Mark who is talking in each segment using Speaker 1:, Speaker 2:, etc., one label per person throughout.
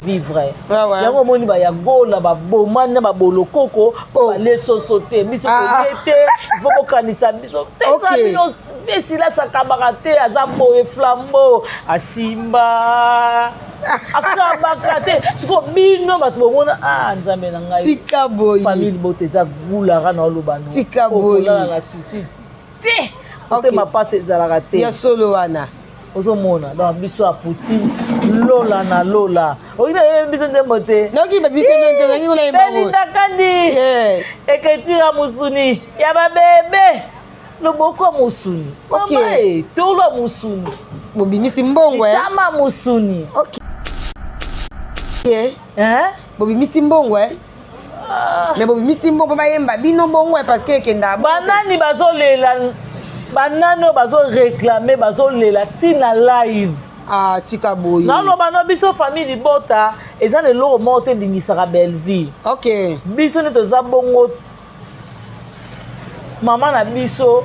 Speaker 1: vivre yango moni ba ya gola ba bomana ba bolokoko ba leso sauter biso ko faut bokanisa biso tesa vesila sakabarate azambo e flambeau asimba akabakate siko bino bato bomona nzambe na ngai
Speaker 2: tika boy
Speaker 1: famille boteza gula kana olobano
Speaker 2: tika boy
Speaker 1: na suicide te ote mapase ezalaka te
Speaker 2: ya solo wana
Speaker 1: ozomona donc biso ya Poutine lola na lola oyina ye biso nzembo te
Speaker 2: noki ba biso nzembo nangi kola yemba
Speaker 1: Belinda Kandi eketira musuni ya babebe loboko musuni
Speaker 2: okay
Speaker 1: tolo musuni
Speaker 2: bobimisi mbongo
Speaker 1: tama musuni
Speaker 2: okay bobimisi mbongo mais bobimisi mbongo bayemba bino mbongo parce que ekenda
Speaker 1: banani bazolela banano bazo réclamer bazo lela tina live
Speaker 2: tika boy
Speaker 1: nalo bano biso famille libota eza le loro morte ndingisaka Belleville
Speaker 2: okay
Speaker 1: biso ne toza bongo maman na biso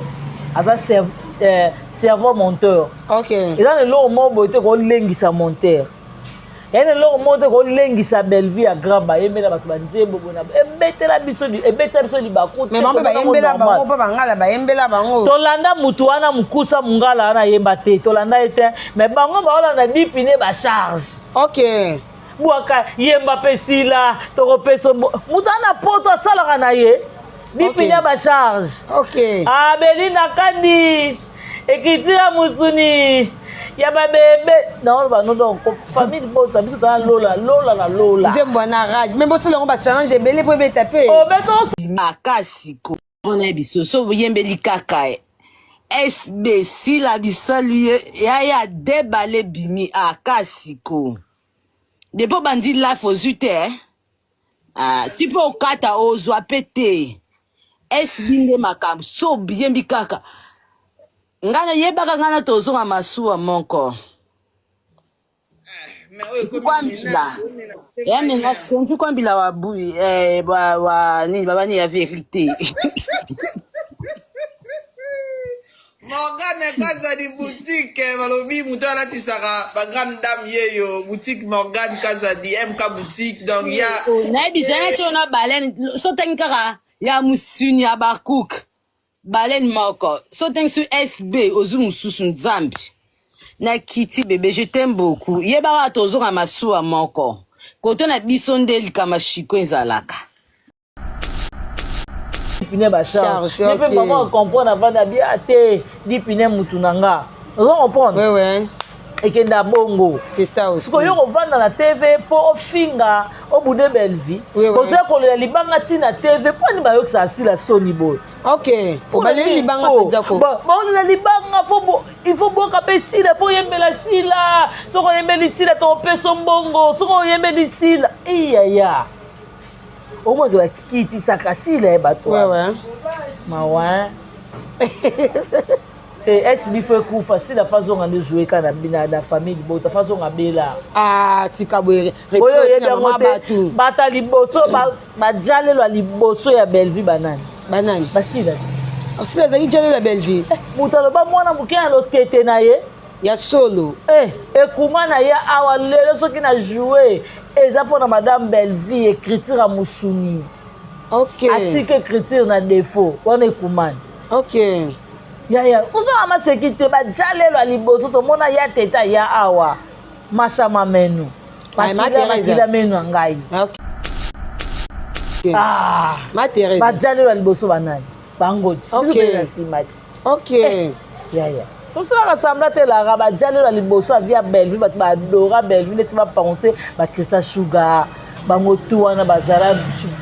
Speaker 1: ata serveur monteur
Speaker 2: okay
Speaker 1: eza le loro morte te ko lengisa monteur yana loro morte ko lengisa Belleville ya graba yembela bato banzembo bona ebetela biso libaku
Speaker 2: mais mambe bayembela bango pa bangala bayembela bango
Speaker 1: tolanda mutu wana mukusa mungala wana yemba te tolanda ete mais bango baolanda dipine ba charge
Speaker 2: okay
Speaker 1: bwaka yemba pesila tokopesa mutu ana poto asalaka na ye dipine ba charge
Speaker 2: okay
Speaker 1: Belinda Kandi ekitira musuni ya babebe na bano donc famille bota biso ta lola na lola
Speaker 2: nzembo na rage même boso longo ba challenge ebele po beta pe
Speaker 1: beto
Speaker 3: makasi ko ona biso so yembeli kaka SB si la bisalu ya déballé bimi akasi ko depo bandi la fozute tipo okata ozwa pete SB nde makambo so biyembi kaka ngana yebaka ngana tozonga masuwa monko kwambila ya mina senfi kwambila wa bui wa nini babani ya vérité
Speaker 4: Morgane Kazadi boutique balobi muto alatisaka ba grande dame yeyo boutique Morgane Kazadi MK boutique donc ya
Speaker 3: na bizana tona balen so tenkaka ya musuni abakouk balen moko so thank sur SB ozumu susu nzambi na kiti bébé je t'aime beaucoup yeba tozonga masuwa moko koto na biso ndeli kama shiko ezalaka
Speaker 1: dipine ba charge mais peut pas comprendre avant d'abia te dipine mutu nanga on comprendre
Speaker 2: ouais
Speaker 1: ekenda bongo
Speaker 2: c'est ça aussi
Speaker 1: ko yo vanda na TV po finga obude Belleville ozo ko le libanga tina TV po ni ba yo sa asila soni boy
Speaker 2: okay obale libanga penza ko
Speaker 1: ba on la libanga fo il faut boka pe sila fo yembela sila so ko yembeli sila to peso mbongo so ko yembeli sila iya au moins de la kiti sakasila bato
Speaker 2: ouais
Speaker 1: mawa SB fait coup facile la façon de jouer quand la famille bota façon ngabela
Speaker 2: tika boy respect na mama batu
Speaker 1: bata liboso ba jale lo liboso ya Belleville banani basila
Speaker 2: osila za jale la Belleville
Speaker 1: mutalo ba mwana mukena lo tete na ye
Speaker 2: ya solo
Speaker 1: ekuma na ye awa lelo soki na jouer eza pona madame Belleville écriture à musuni
Speaker 2: okay
Speaker 1: article écriture na défaut wana ekumani
Speaker 2: okay
Speaker 1: ya uzo ama sekite ba jalelo alibozo to mona ya teta ya awa mashama menu bakila menu ngai
Speaker 2: okay ma Thérèse
Speaker 1: ba jalelo alibozo banani bangoti
Speaker 2: okay
Speaker 1: na simati
Speaker 2: okay
Speaker 1: ya tout ça rassemble te la ba jalelo alibozo via Belleville ba adora Belleville tu vas penser ba Christa Sugar bango tu wana bazala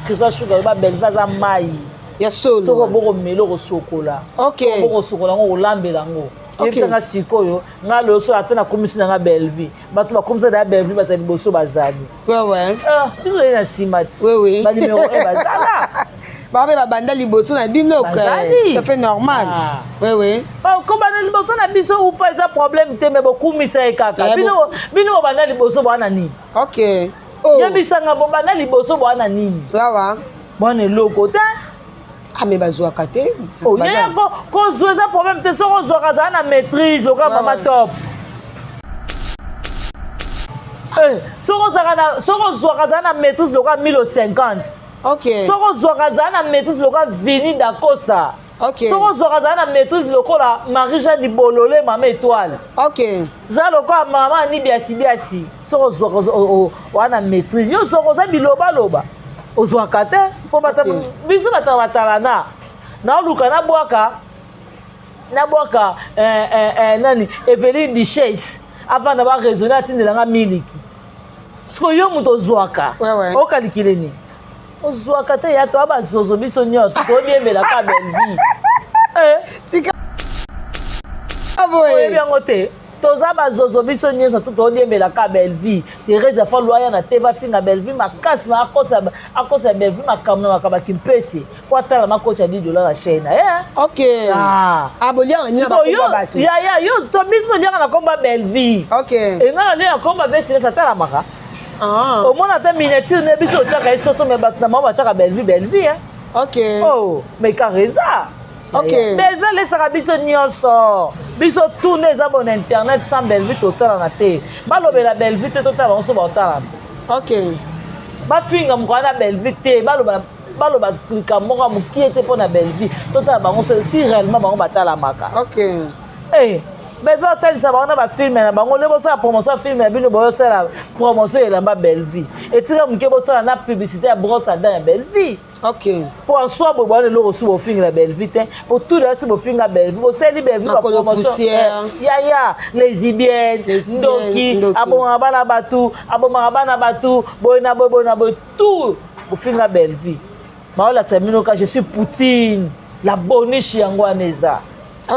Speaker 1: Christa Sugar ba Belleville za mai
Speaker 2: ya solo
Speaker 1: soko boko melo ko sokola
Speaker 2: okay
Speaker 1: boko sokola ngo olambela ngo yebisanga sikoyo ngalo so atana komisi na Belleville batu ba komisa da Belleville batani boso bazali
Speaker 2: ouais
Speaker 1: biso ina simati
Speaker 2: oui
Speaker 1: ba numéro 1 bazala
Speaker 2: ba banda liboso na bino ça fait normal oui
Speaker 1: ko banda liboso na biso ou pas ça problème te mais bokumisa ekaka bino banda liboso bwana nini
Speaker 2: okay
Speaker 1: yebisanga bo banda liboso bwana nini
Speaker 2: wawa
Speaker 1: bwana loko te
Speaker 2: mais bazwaka te
Speaker 1: ko jouer ça problème te soko zwaka za na maîtrise loka mama top soko zwaka na maîtrise loka 1050
Speaker 2: ok
Speaker 1: soko zwaka na maîtrise loka Vini Dakosa
Speaker 2: ok
Speaker 1: soko zwaka na maîtrise lokola Marie-Jeanne Bololé mama étoile
Speaker 2: ok
Speaker 1: za lokola mama ni biasi soko zwaka wana maîtrise yo zwaka za biloba ozwaka te po bata biso batala na oluka na bwaka nani Evelyne Duchesse avant na ba raisonner atindelanga miliki siko yo moto ozwaka okalikile ni ozwaka te ya to abazozo biso nyoto tobiembela ka belvi
Speaker 2: tika
Speaker 1: oyebi yango te toza bazozo biso nyonso toliembela ka belvi Thérèse afa lwaya na te bafinga belvi makasi akosa belvi makambo na makabaki mpesi po atala makoti ya $10 na chaîne
Speaker 2: ok boliaka nini na bakomba bato
Speaker 1: yo to biso toliaka na komba belvi
Speaker 2: ok
Speaker 1: enga na lia komba vesilesa atalamaka omona te miniature ne biso otiaka esoso me bato na mao batiaka belvi
Speaker 2: ok
Speaker 1: mais kareza
Speaker 2: ok
Speaker 1: belvi alesaka biso nyonso biso tourne eza bon internet sans belvi totalana te balobela belvi te totala bango so baotalana
Speaker 2: ok
Speaker 1: bafinga mokwana na belvi te baloba likambo moko ya mokie te mpo na belvi totala bango si réellement bango batalamaka
Speaker 2: ok
Speaker 1: belvi otalisa bango na bafilme na bango nde bosala promotion ya filme ya bino boyosala promotion elamba belvi etika moke bosala na publicité ya brosse à dents ya belvi
Speaker 2: ok
Speaker 1: pour soi boy bon eloko su bofinga belvi te pour tout le si bofinga belvi bosali belvi ba promotion ya les ibiennes ndoki abomaka bana batu boy na boy tout bofinga belvi maolakisa bino ka je suis Poutine la boniche yango wana eza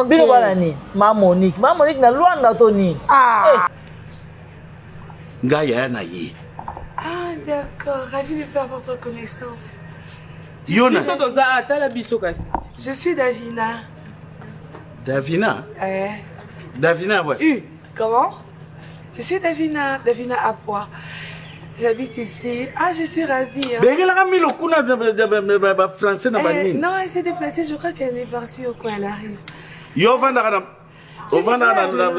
Speaker 1: bino wana ni Monique na Luanda to ni
Speaker 5: Ngaya na ye.
Speaker 6: Ah d'accord, ravi de faire votre connaissance.
Speaker 5: Yona.
Speaker 6: Je suis Davina.
Speaker 5: Davina? Davina, ouais.
Speaker 6: Comment? Je suis Davina Apois. J'habite ici. Ah, je suis ravie.
Speaker 5: Français na banini.
Speaker 6: Non, elle s'est déplacée. Je crois qu'elle est partie au coin. Elle arrive.
Speaker 5: Yo vanda na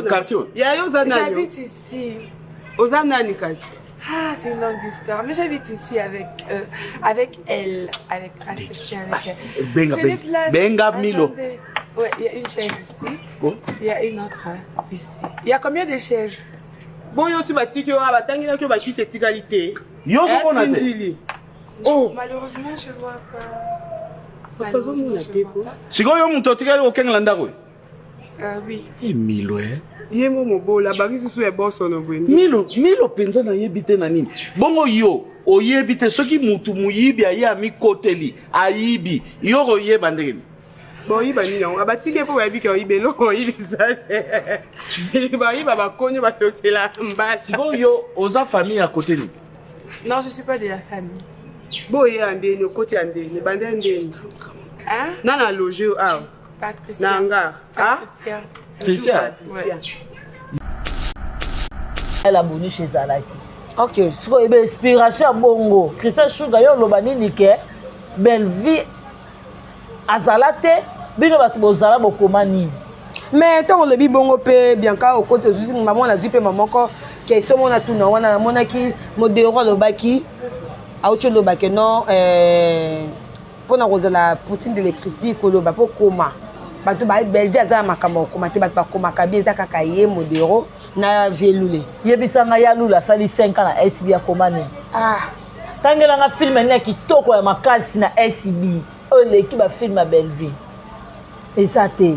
Speaker 5: quartier.
Speaker 6: J'habite ici.
Speaker 5: Ozanani kasi.
Speaker 6: Ah, c'est une longue histoire. Mais j'habite ici avec elle. Avec Patricia, avec elle.
Speaker 5: Benga Milo.
Speaker 6: Ouais, il y a une chaise ici. Il y a une autre ici. Il y a combien de chaises?
Speaker 7: Bon, tu m'as dit que tu vas quitter tes qualités.
Speaker 6: Oh, malheureusement, je ne vois pas.
Speaker 5: Sigo yo muto tikali okengla ndako.
Speaker 6: Oui.
Speaker 5: Milo
Speaker 7: Ye mo bola bagisi so e bosso no gwendi.
Speaker 5: Milo penza na yebite na nini. Bongo yo oyebite soki mutu muyibi aya mi koteli ayibi yo oyeba ndeni.
Speaker 7: Bon yiba nini on abatike po yabi ke oyibe lo oyibi sa. Ba yiba ba konyo ba totela mbasi.
Speaker 5: Sigo yo oza famille à côté ni.
Speaker 6: Non, je suis pas de la famille.
Speaker 7: Bo ye andeni côté andeni bande andeni.
Speaker 6: Hein?
Speaker 7: Nana loge ah.
Speaker 6: Patricia.
Speaker 7: Nanga. Ah?
Speaker 6: Patricia.
Speaker 5: Tricia.
Speaker 1: Elle a boni chez Zalaki.
Speaker 2: Ok.
Speaker 1: Siko ebe inspiration bongo. Christian Sugar yo lobani nike belle vie azalate bino batu bozala bokomani.
Speaker 2: Mais tant on le bi bongo pe Bianca au côté zuzi maman na zupe maman ko ke somo na tuna wana na monaki modero lobaki aucho lobaki non pour na kozala Poutine de l'écriture ko loba po koma bato ba belle vie azala makambo koma te bato ba koma kabi eza kaka ye modero na velule
Speaker 1: yebisanga ya lula sali 5 ans na SB ya komani. Tangela nga film na kitoko ya makasi na SB o leki ba film ya belle vie. Eza te.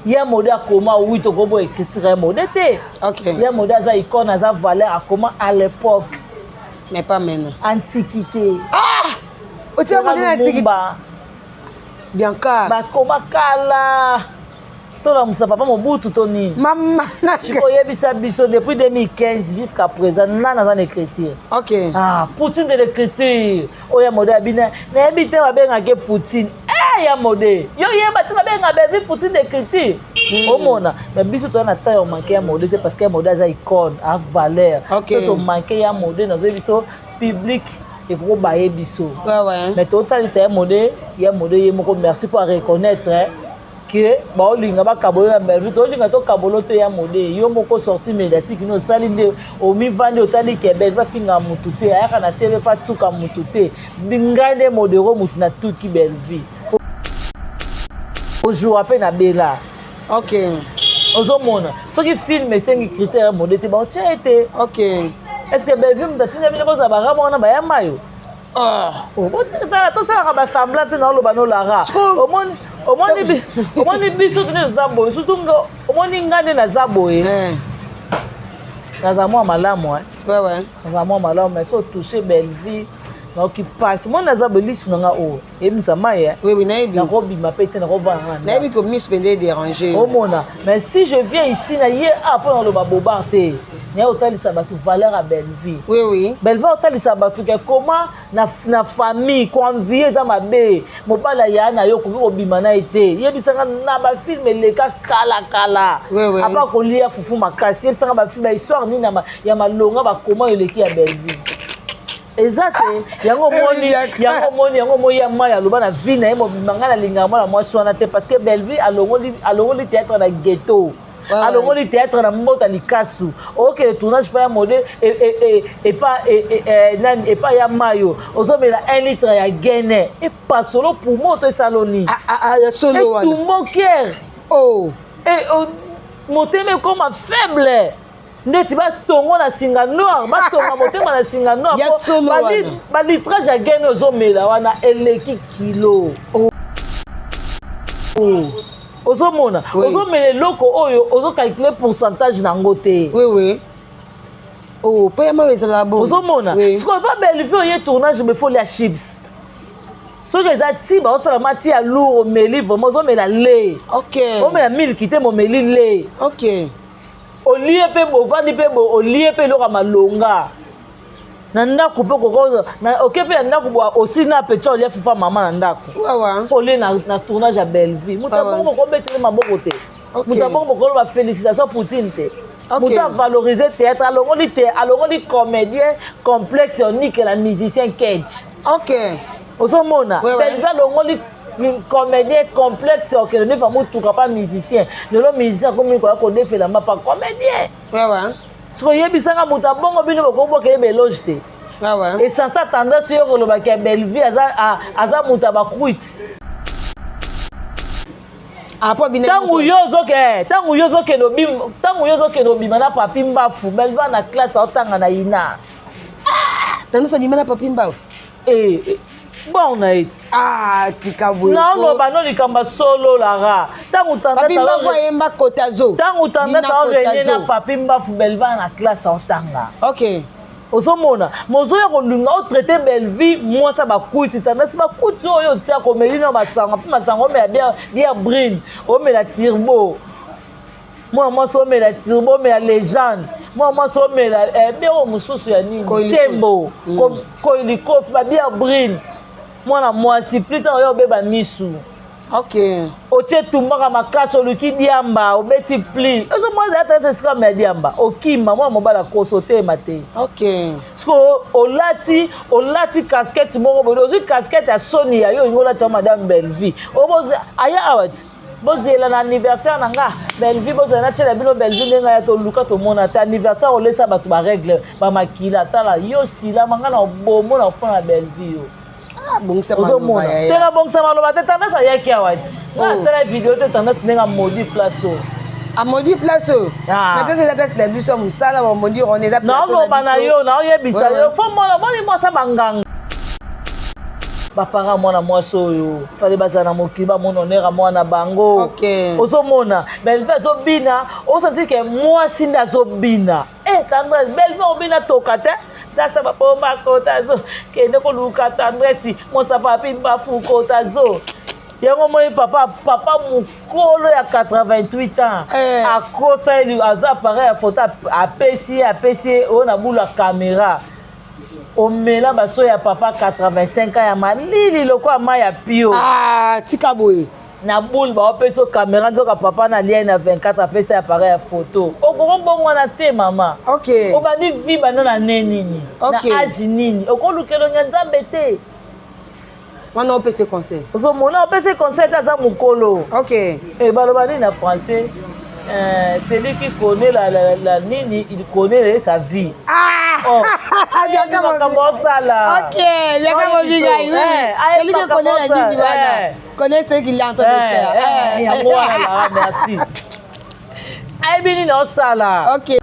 Speaker 1: Ya mode akoma oui to kobo écriture mode te.
Speaker 2: OK.
Speaker 1: Ya mode aza icône aza valeur akoma à l'époque.
Speaker 2: Mais pas maintenant.
Speaker 1: Antiquité.
Speaker 2: O tia mode na antiquité. Bianca.
Speaker 1: Ba koma kala. Tola musa papa mobutu to nini.
Speaker 2: Maman na
Speaker 1: Chiko yebisa biso depuis 2015 jusqu'à présent nana za écriture.
Speaker 2: OK.
Speaker 1: Poutine de l'écriture. Oya mode abina. Na ebite babenga ke Poutine. Ya mode. Yo yeba te babenga belle Poutine d'écriture. Omona, mais biso to na taille on manquer ya mode parce que mode za icône, a valeur. To manquer ya mode na biso public et ko baye biso.
Speaker 2: Ouais.
Speaker 1: Mais total c'est ya mode ye moko merci pour reconnaître que baolinga bakabolo na Belleville tolinga to kabolo te ya modé yo moko sorti médiatique no sali nde omi vandi otali ke Belleville finga mutu te ayaka na télé pa tuka mutu te bingande modéro mutu na tuki Belleville ojour ape na bela
Speaker 2: OK
Speaker 1: ozomona soki film esengi critère modé te baotia ete
Speaker 2: OK
Speaker 1: est-ce que Belleville mutatina bino kozala barama wana bayama yo tosalaka basemblant te naoloba nolara omoni biso tene toza boye surtout omoni nga nde naza boye naza mwa malamu naza mwa malamu mais so otouche Belleville naoki pasi moi naza boye lisu nanga oyo eyebimisa mai nakobima mpe te nakovanda
Speaker 2: nayebi ko miss pende déranger
Speaker 1: omona mais si je viens ici na ye mpo naloba bobar te naye otalisa bato valeur à Belleville Belleville otalisa bato ke comment na famille convie eza mabe mobala ya na yo koki kobima na ye te yebisanga na bafilme eleka kala apa kolia fufu makasi yebisanga bafilme ya histoire nini ya malonga bakoma eleki ya Belleville eza te yango moni ya mai aloba na vie na ye mobima ngai nalingaka mwana mwasi wana te parce que Belleville alongoli théâtre na ghetto alongoli théâtre na mbota likasu okele tournage pa ya modé epa ya mayo ozomela 1 litre ya gene epasolo pour moto esaloni etumbo cœur motema ekoma faible ndeti batongo na singa noir batonga motema na singa noir balitrage ya gene ozomela wana eleki kilo ozomona ozomela eloko oyo ozokalcule pourcentage nango te
Speaker 2: po ya mayo ezala bo
Speaker 1: ozomona sikoyo pa Belleville oye tournage befoli ya chips soki eza ti baosala mati ya lour omeli vraimen ozomela le omela milki te momeli le olie mpe bovandi mpe olie mpe eloko ya malonga na ndako mpe oke mpe na ndako boa aussi na petia olia fufa mama na ndako mpo olie na tournage ya Belleville moto abongo mokobetele maboko te moto abongo mokoloba félicitation Poutine te moto avalorize théâtre alongoli comédien complexe unique na musicien cage ozomona Belleville alongoli comédien complexe okende ndefa motuka pa musicien lelo musicien akomi koya kodefela mapa comédien siko yebisanga moto abongo bino bokoboka yeba eloge te esanse tendance yo kolobaki ya Belleville aza moto ya bakwiti ntango yo ozokende obima na papi mbafu Belleville na classe aotanga na ina
Speaker 2: tandasa bima na papi mbafu
Speaker 1: bon na eti
Speaker 2: tika boye
Speaker 1: naoloba no likambo solo lara ntango tandasa orenie na papi mbafu Belleville na classe aotanga ozomona mozoya kolinga otraite Belleville mwasa bakuti tandasi bakuti oyo otia komeli na masango mpe masango omela bia brine omela tirbo mwana mwasi omela tirbo omela légende mwana mwasi omela bero mosusu ya nini tembo koilikofi babia brine mwana mwasi plita oyo obeba misu otie tumbaka makasi oluki diamba obeti pli ezomwaza ata esika mea diamba okima mwana mobala koso otema te siko olati casquette moko boye ozwi casquette ya soni ya yo olingi olati ya madame Belleville aya awa ti bozela na anniversaire na nga Belleville bozela natiela bino Belleville ndenge ya toluka tomona te anniversaire olesa bato barègle bamakila tala yo silama nga na bomona kopona na Belleville yo ozomona tela bongisa maloba te tendance ayaki awa ti atala video te tendance ndenge amodi place oyo
Speaker 2: amodi place oyo na place eza place na biso ya mosala bamodi rone eza
Speaker 1: naoloba na yo naoyebisa yo fo mona moni mwasa banganga bapara mwana mwasi oyo fale bazala na mokili bamona onera mwana bango ozomona Belleville azobina osanti ke mwasi nde azobina tendresse Belleville obina toka te dasa bapomba kota zo kende koluka tendresse mosa papi mbafu kota zo yango moi papa mokolo ya 88 ans akosa aza appareil ya photo apesi oyo na bulu ya caméra omela baso ya papa 85 ans ya malili lokola mai ya pio
Speaker 2: tika boye
Speaker 1: na boule baopesa caméra nzoka papa na lia na 24 apesa appareil ya photo okokobongo wana te mama obandi vi banda na ne nini na age nini okolukelo nya nzambe te
Speaker 2: On a opé conseil.
Speaker 1: Mon opé conseil dans Mukolo.
Speaker 2: Ok.
Speaker 1: Et balobani en français. Celui qui connaît la nini, il connaît sa vie.
Speaker 2: Ah! Bien comme ça là. Ok, bien comme oui. Celui qui connaît la nini, voilà. Connaît ce qu'il est en train de faire.
Speaker 1: Voilà, merci. Aïe, bini non ça là.
Speaker 2: Ok.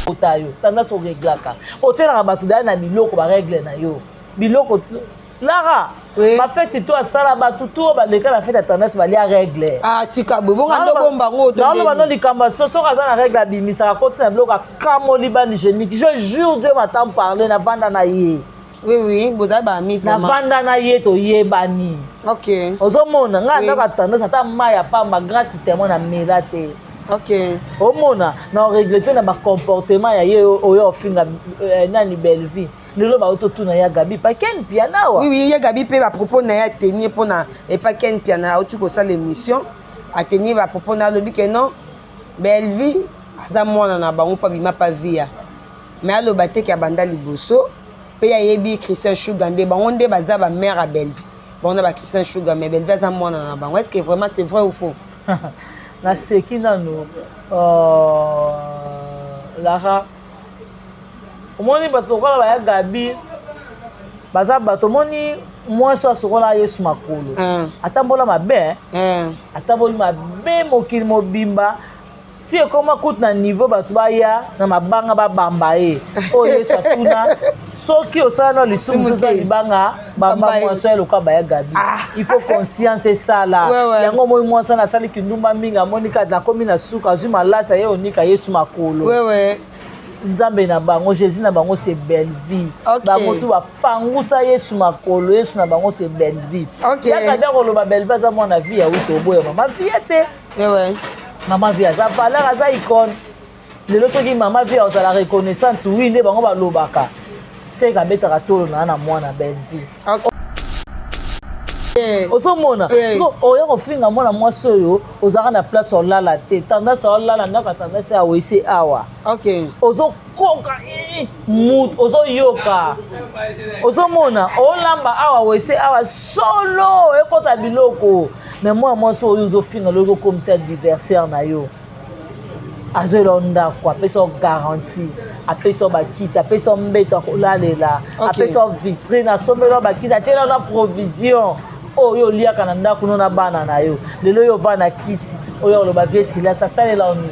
Speaker 1: Otayo, tanda so reglaka. Otela batu da na biloko ba règle na yo. Biloko Lara, ma fête toi sala batu tout ba leka la fête tendance ba lia règle.
Speaker 2: Ah tika bobo ngando bomba ngoto.
Speaker 1: Non non non likamba so kaza na règle bimisa ka kotina biloko kamoli ba hygiénique. Je jure Dieu m'attend parler na vanda na ye.
Speaker 2: Oui, boza ba mi
Speaker 1: na vanda na ye to yebani.
Speaker 2: OK.
Speaker 1: Ozomona nga ndaka tendance ata maya pa ma grâce témoin na melate.
Speaker 2: Ok.
Speaker 1: Omona na regretter na ba comportement ya ye oyo ofinga nani belle vie. Lelo ba auto tuna ya Gabi pa ken piana wa.
Speaker 2: Oui, ya Gabi pe ba propos na ya tenir pona et pas ken piana auto ko ça l'émission a tenir ba propos na lobi que non belle vie aza mwana na bango pa bima pa via. Mais alo ba te ki abanda liboso pe ya yebi Christian Sugar nde bango nde baza ba mère à belle vie. Bon na ba Christian Sugar mais belle vie aza mwana na bango. Est-ce que vraiment c'est vrai ou faux?
Speaker 1: Na seki nano Lara omoni bato kola ba ya Gabi baza bato moni moi so sokola Yesu makolo atambola mabe atambola mabe mokili mobimba ti ekoma kutu na niveau bato baya na mabanga babamba ye o Yesu atuna soki osala na lisumu za libanga bamba mwaso eloka baya Gabi il faut conscience ça là yango moi mwaso na sali kindumba minga monika na komi na suka azwi malasa ye onika Yesu makolo Nzambe na bango Jésus na bango c'est belle vie bango tu ba pangusa Yesu makolo Yesu na bango c'est belle vie yaka dako lo ba belle vie za mwana vie ya uto boya mama vie te mama vie za valeur za icône lelo soki mama vie ozala reconnaissante oui nde bango ba lobaka c'est ka betaka tolo na mwana belle vie ozomona siko oya kofinga mwana mwasi oyo ozalaka na place olala te tendance olala ndaka tendance awa ese awa ozokoka mutu ozoyoka ozomona olamba awa wese awa solo ekota biloko mais mwana mwasi oyo ozofinga loko okomisa adversaire na yo azoela ndako apesa o garantie apesa o bakiti apesa o mbeto akolalela apesa o vitrine asombela o bakiti atiela na provision oyo liaka na ndako no na bana na yo lelo yo va na kiti oyo oloba vie sila sa salela oni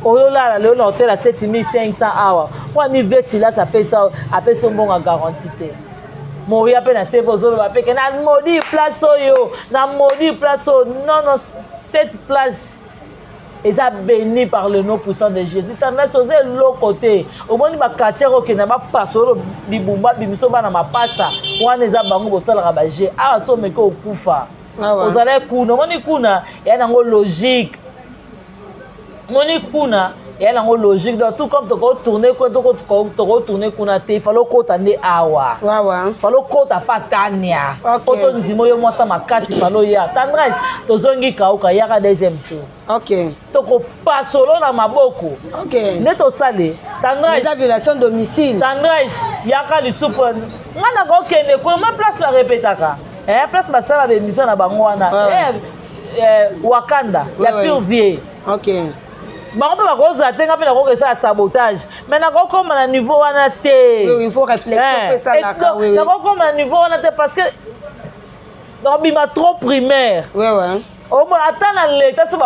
Speaker 1: oyo lala lelo na hotel a 7500 awa kwa mi vie sila sa apesa mbongo garantie te moya pe na tebe ozoloba pe ke na modi place oyo na modi place oyo non cette place eza béni par le nom puissant de Jésus tendance oze lokote omoni ba quartier okena ba pasolo bibumba bimiso bana mapasa wana eza bango bosalaka ba je awa so meke okufa ozala kuna omoni kuna ya nango logique moni kuna ya nango logique donc tout comme toko tourner ko toko tourner kuna te falo kota nde awa falo kota pa tania oto ndimo yo mwasa makasi falo ya tendresse tozongi kauka yaka deuxième tour toko pasolo na maboko nde tosale tendresse
Speaker 2: violation domicile
Speaker 1: tendresse yaka lisupu ngana kokende kuna ma place la répétaka place basala bemission na bango wana Wakanda ya pure vie bango mpe bakozala te nga mpe nakokesala sabotage mais nakokoma na niveau wana te nakokoma na niveau wana te parce que nakobima trop primaire omona ata na leta so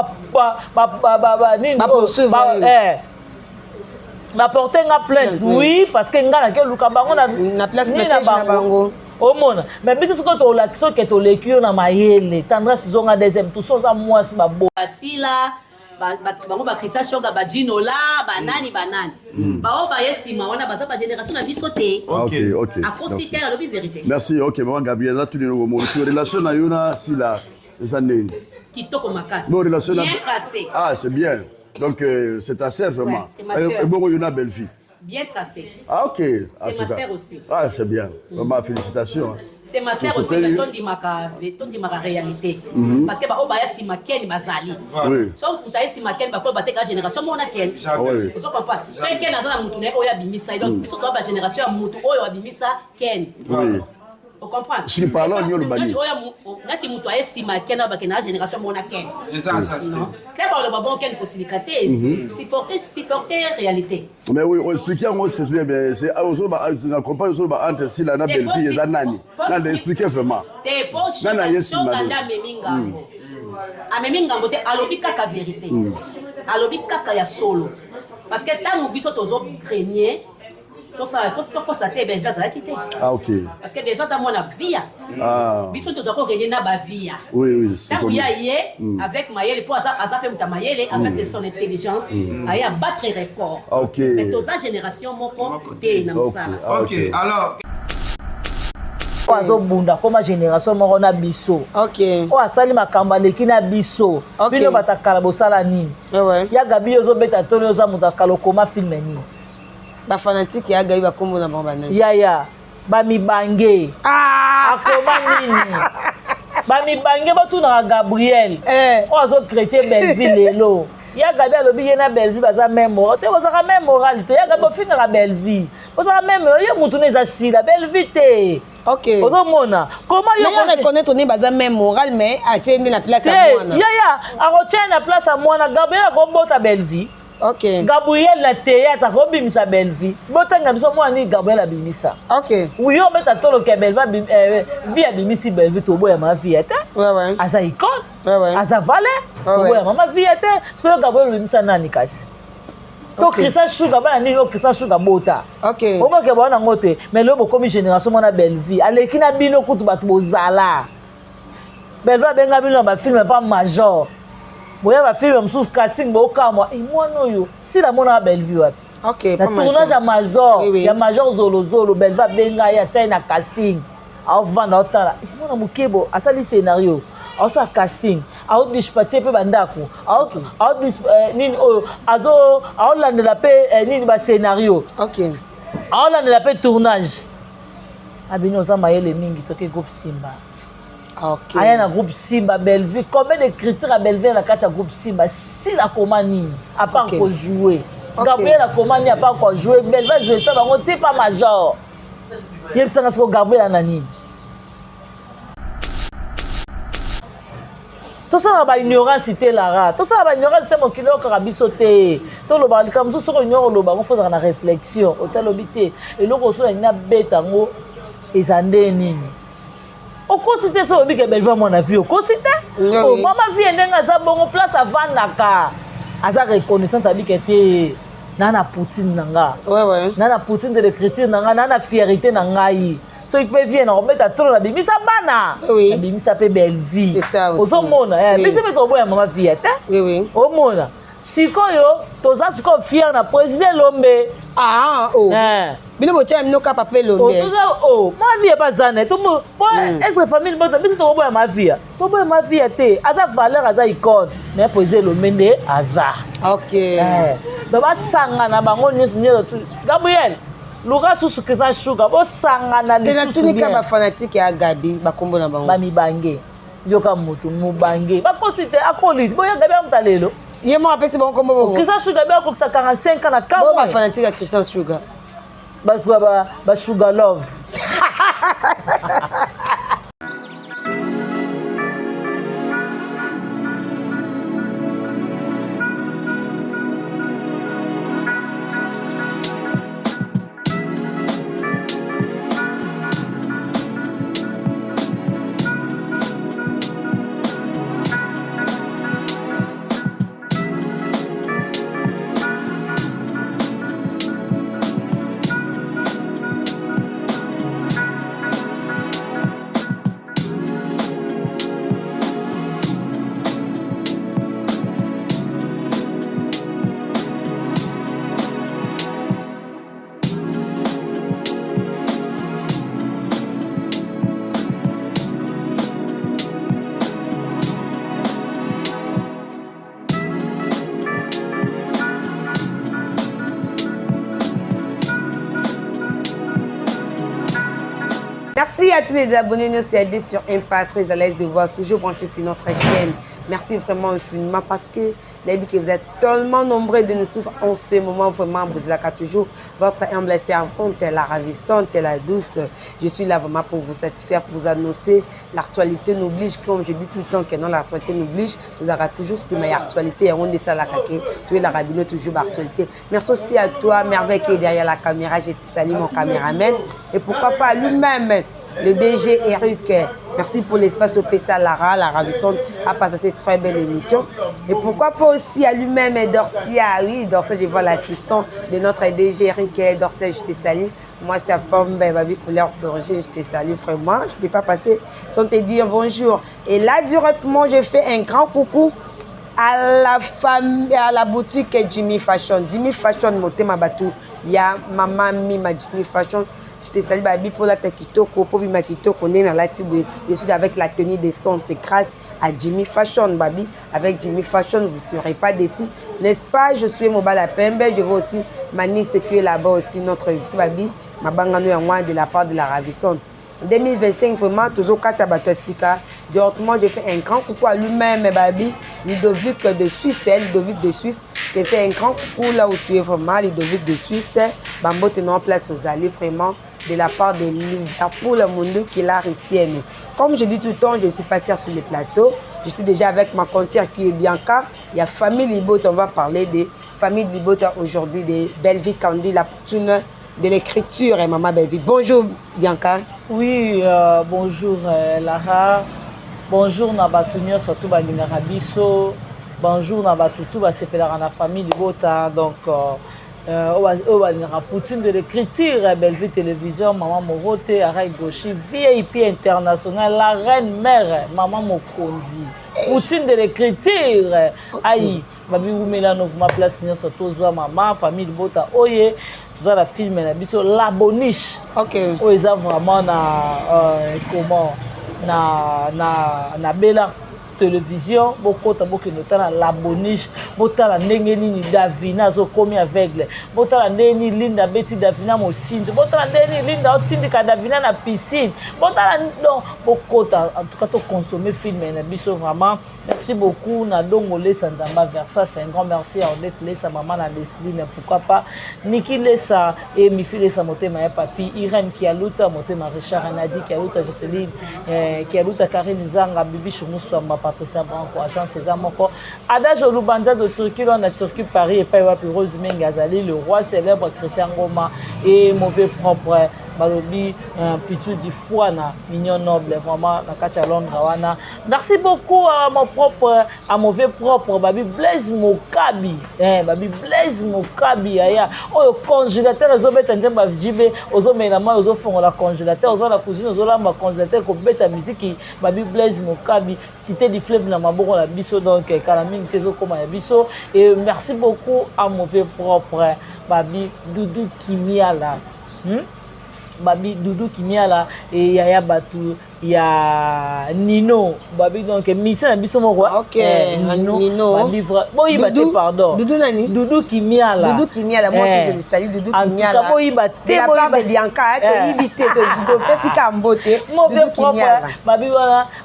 Speaker 1: baporte nga plainte oui parce que nga nake luka bango
Speaker 2: na place message na bango
Speaker 1: omona mais biso soki tolakisi oke toleki yo na mayele tendresse zonga deuxième tout so oza mwasi babo
Speaker 3: basila bango ba Christian Sugar ba Gino la banani bao ba yesima wana baza ba génération na biso te akosite ya lobi vérité
Speaker 8: merci maman Gabrielle là tu ne mo sur relation na yona si la zanene
Speaker 3: kitoko makasi
Speaker 8: no relation
Speaker 3: bien tracé
Speaker 8: c'est bien donc c'est ta sœur vraiment et bon yona belle fille
Speaker 3: bien tracé c'est ma sœur aussi
Speaker 8: c'est bien vraiment félicitations
Speaker 3: c'est ma sœur aussi mais ton di maka réalité parce que ba obaya si makeni bazali so utaye si makeni ba ko bateka génération mona ken so papa so ken azana mutu na oya bimisa donc biso ko ba génération ya mutu oyo abimisa ken
Speaker 9: On comprend.
Speaker 8: Je suis parlant de l'Obani.
Speaker 9: Nati muto aye sima kena ba kena génération mona ken.
Speaker 7: Ça c'est.
Speaker 9: Quand on le babon ken possibilité supporter réalité.
Speaker 8: Mais oui, on expliquait en mode c'est bien mais c'est aussi on comprend aussi entre si la belle-fille et Zanani. Là d'expliquer vraiment.
Speaker 9: T'es poche. Nana yesi manda meminga. A meminga bote alobi kaka vérité. Alobi kaka ya solo. Parce que tant biso tozo craigner tout ça te ben ça quitter.
Speaker 8: Ah OK.
Speaker 9: Parce que ben ça moi na vie.
Speaker 8: Ah.
Speaker 9: Biso tozo ko gagner na ba vie.
Speaker 8: Oui.
Speaker 9: Tant il y a avec Mayele pour ça pe muta Mayele avec son intelligence a battre record.
Speaker 8: OK.
Speaker 9: Mais toute sa génération moko te na msala.
Speaker 7: OK. Alors
Speaker 1: azobunda koma génération moko na biso.
Speaker 2: OK.
Speaker 1: O asali makambo aleki na biso. Bino batakala bosala nini? Ya Gabi ozobeta tolo oza mutakala koma filme nini?
Speaker 2: Ba fanatique ya Gabi ba kombo na bana.
Speaker 1: Ya. Ba mibange. Akoma nini? Ba mibange batuna Gabriel. O azo chrétien Belleville lelo. Ya Gabi alobi ye na Belleville baza même moral. Te bozaka même moralité. Ya Gabi ofinaka Belleville. Bozaka même yo mutu neza sila Belleville te.
Speaker 2: OK.
Speaker 1: Ozomona. Comment yo
Speaker 2: reconnaître on baza même moral mais a tienne la place à moi.
Speaker 1: Ya. Arotia na place à moi na Gabriel akobota Belleville.
Speaker 2: OK.
Speaker 1: Gabriel na théâtre akobimisa Belleville. Botanga biso mwana ni Gabriel abimisa.
Speaker 2: OK.
Speaker 1: Uyo beta tolo ke Belleville vie abimisi Belleville to boya ma vie ete.
Speaker 2: Ouais.
Speaker 1: Asa icône.
Speaker 2: Ouais.
Speaker 1: Asa valet. To boya mama vie ete. Parce que Gabriel abimisa nani kasi. To Christian Sugar bana ni yo Christian Sugar bota.
Speaker 2: OK.
Speaker 1: Omo ke bona ngote mais le bokomi génération mona Belleville. Aleki na bino kutu batu bozala. Belleville benga bino ba film pas major. Boya ba film msou casting bo kamwa. Imwana yo. Si la mona Belleville wapi.
Speaker 2: OK.
Speaker 1: Na tournage à major. Ya major Zolo Belleville benga ya China casting. Au vanda otala. Imwana mukebo asali scénario. Asa casting au dispatcher pe bandako au nini azo au landela pe nini ba scénario.
Speaker 2: OK.
Speaker 1: Au landela pe tournage abino za mayele mingi toke groupe Simba.
Speaker 2: OK.
Speaker 1: Aya na groupe Simba Belleville combien de critiques à Belleville na kacha groupe Simba si la komani à part ko jouer. Gabriel la komani à part ko jouer Belleville jouer ça bango type pas major. Yebsanga so Gabriel anani. Tout ça na ba ignorance te lara. Tout ça na ba ignorance te mokilo ka biso te. To lo ba comme so ko ignore lo ba ngo faudra na réflexion. Otalobité et loko so na beta ngo ezande nini. Okosite so obi ke Belleville mona vie okosite. Oh mama vie ndenga za bongo place avandaka. Aza reconnaissante abike te nana Poutine nanga.
Speaker 2: Ouais.
Speaker 1: Nana Poutine de l'écriture nanga nana fierté nangai. So il peut venir on mettre trop la bimisa bana.
Speaker 2: Oui.
Speaker 1: La bimisa pe Belleville.
Speaker 2: C'est ça aussi.
Speaker 1: Ozomona bisi pe to boya mama vie ta.
Speaker 2: Oui.
Speaker 1: Omona. Sikoyo toza siko fier na président Lombe.
Speaker 2: Bino botia mno ka papa Lombe.
Speaker 1: Ma vie pas zane. To mo est-ce famille bota bisi to boya ma vie. To boya ma vie te. Aza valeur aza icône. Mais président Lombe aza.
Speaker 2: OK.
Speaker 1: Baba sanga na bango nyonso Gabriel. Luka susu Christian Sugar bo sangana
Speaker 2: li susu. Tena tunika ba fanatique ya Gabi ba kombo na bango.
Speaker 1: Ba mibange. Yoka mutu mubange. Ba posite akolisi boya Gabi amtalelo.
Speaker 2: Ye mo apesi bango kombo bongo.
Speaker 1: Christian Sugar ba ko 45 ans na kambo.
Speaker 2: Bo ba fanatique ya Christian Sugar.
Speaker 1: Ba Sugar Love.
Speaker 2: Merci à tous les abonnés nous CAD sur Impact, très à l'aise de voir toujours branché sur notre chaîne. Merci vraiment infiniment parce que que vous êtes tellement nombreux de nous suivre en ce moment. Vraiment, vous êtes toujours votre humble servante, la ravissante, la douce. Je suis là vraiment pour vous satisfaire, pour vous annoncer. L'actualité n'oblige, comme je dis tout le temps que non, l'actualité n'oblige. Vous aurez toujours si ma actualité, on est ça la caquée. Tu es la rabino, toujours l'actualité. Merci aussi à toi, Merveille, qui est derrière la caméra. Je te salue, mon caméraman. Et pourquoi pas lui-même, le DG Eric. Merci pour l'espace au PSA Lara, la ravissante, a passé cette très belle émission. Et pourquoi pas aussi à lui-même Dorcia. Oui, Dorcia, je vois l'assistant de notre DG Eric. Dorcia, je te salue. Moi, c'est Pomme Baby pour l'heure d'origine. Je te salue vraiment. Je ne vais pas passer sans te dire bonjour. Et là, directement, je fais un grand coucou à la famille, à la boutique Jimmy Fashion. Jimmy Fashion, Motema Batou. Il y a maman Mima Jimmy Fashion. Je te salue, Babi, pour la Takitoko, pour Bima Kitoko, on est dans la Tiboué. Je suis avec la tenue des sons. C'est grâce à Jimmy Fashion, Babi. Avec Jimmy Fashion, vous ne serez pas déçus. N'est-ce pas? Je suis Mobala Pembe. Je vois aussi Manix qui est là-bas aussi, notre vie, Babi. Ma bangano et moi de la part de la ravissante. 2025, vraiment, toujours Katabatossika. Directement, je fais un grand coucou à lui-même, Babi. Ludovic de Suisse, Ludovic de Suisse. Je fais un grand coucou là où tu es vraiment, Ludovic de Suisse. Bambo tenant en place aux allées, vraiment, de la part de Liverpool, le monde qui est là ici. Comme je dis tout le temps, je suis passée sur le plateau. Je suis déjà avec ma conseillère qui est Bianca. Il y a Famille Libot, on va parler de Famille Libot aujourd'hui, de Belleville Candy, la fortune de l'écriture, et Maman Belleville. Bonjour Bianca.
Speaker 1: Oui, bonjour Lara. Bonjour Nabatunia, surtout Bagina Rabiso. Bonjour Nabatutu, c'est la famille Libota. Donc, Poutine de l'écriture, Belleville Télévision, Maman Morote, Arai Goshi, VIP international, la reine mère, Maman Mokondi. Poutine de l'écriture, Aïe, Babi Oumelano, ma place, surtout Maman, famille Libota, Oye. Dans la film La Boniche.
Speaker 2: Ok.
Speaker 1: Où ils ont vraiment comment na Bella télévision beaucoup notana La Boniche botala ndenge nini Davina zo komi aveugle botala ndenge Linda Betty Davina mosindo botala ndenge Linda otindika Davina na piscine botala donc beaucoup en tout cas to consommer film na biso vraiment merci beaucoup na dongolé Sanzamba Versa c'est un grand merci à Odette Lesa maman na Lesline pourquoi pas Niki Lesa et Mifi Lesa motema ya papi Irène Kialuta motema Richard Nadi Kialuta Joseline Kialuta Karine Zanga Bibi Chumuso Patricia Branco, agent César Moko, Adage Olubanza de Turquie, on a Turquie, Paris, et Païwa, Rose Mengazali, le roi célèbre Christian Goma, et mauvais propre, Balobi, Pitou du Fouana, mignon noble, vraiment, la Kacha Londres, Wana. Merci beaucoup à mon propre, à mauvais propre, Babi Blaise Mokabi, Babi Blaise Mokabi, aya, oh, le congélateur, les autres bêtes, en Bavjibé, aux hommes, les aux autres font la congélateur, aux autres la cousine, aux autres la congélateur, qu'on bête à musique, Babi Blaise Mokabi, cité du fleuve, na Maboro, la biso, donc, Kalamine, Tezo, comme la biso, et merci beaucoup à mauvais propre, Babi Doudou Kimiala. Babi Doudou Kimiala et Yaya Batou, il y a Nino, Babi donc Missa Nabiso Moro.
Speaker 2: Ok, Nino.
Speaker 1: Babi bon il battait pardon.
Speaker 2: Doudou nani? Doudou Kimiala. Doudou Kimiala, moi aussi je me salue Doudou Kimiala.
Speaker 1: Bon il battait.
Speaker 2: De la part de Bianca, tu ibité to pesika mbote.
Speaker 1: Doudou Kimiala. Babi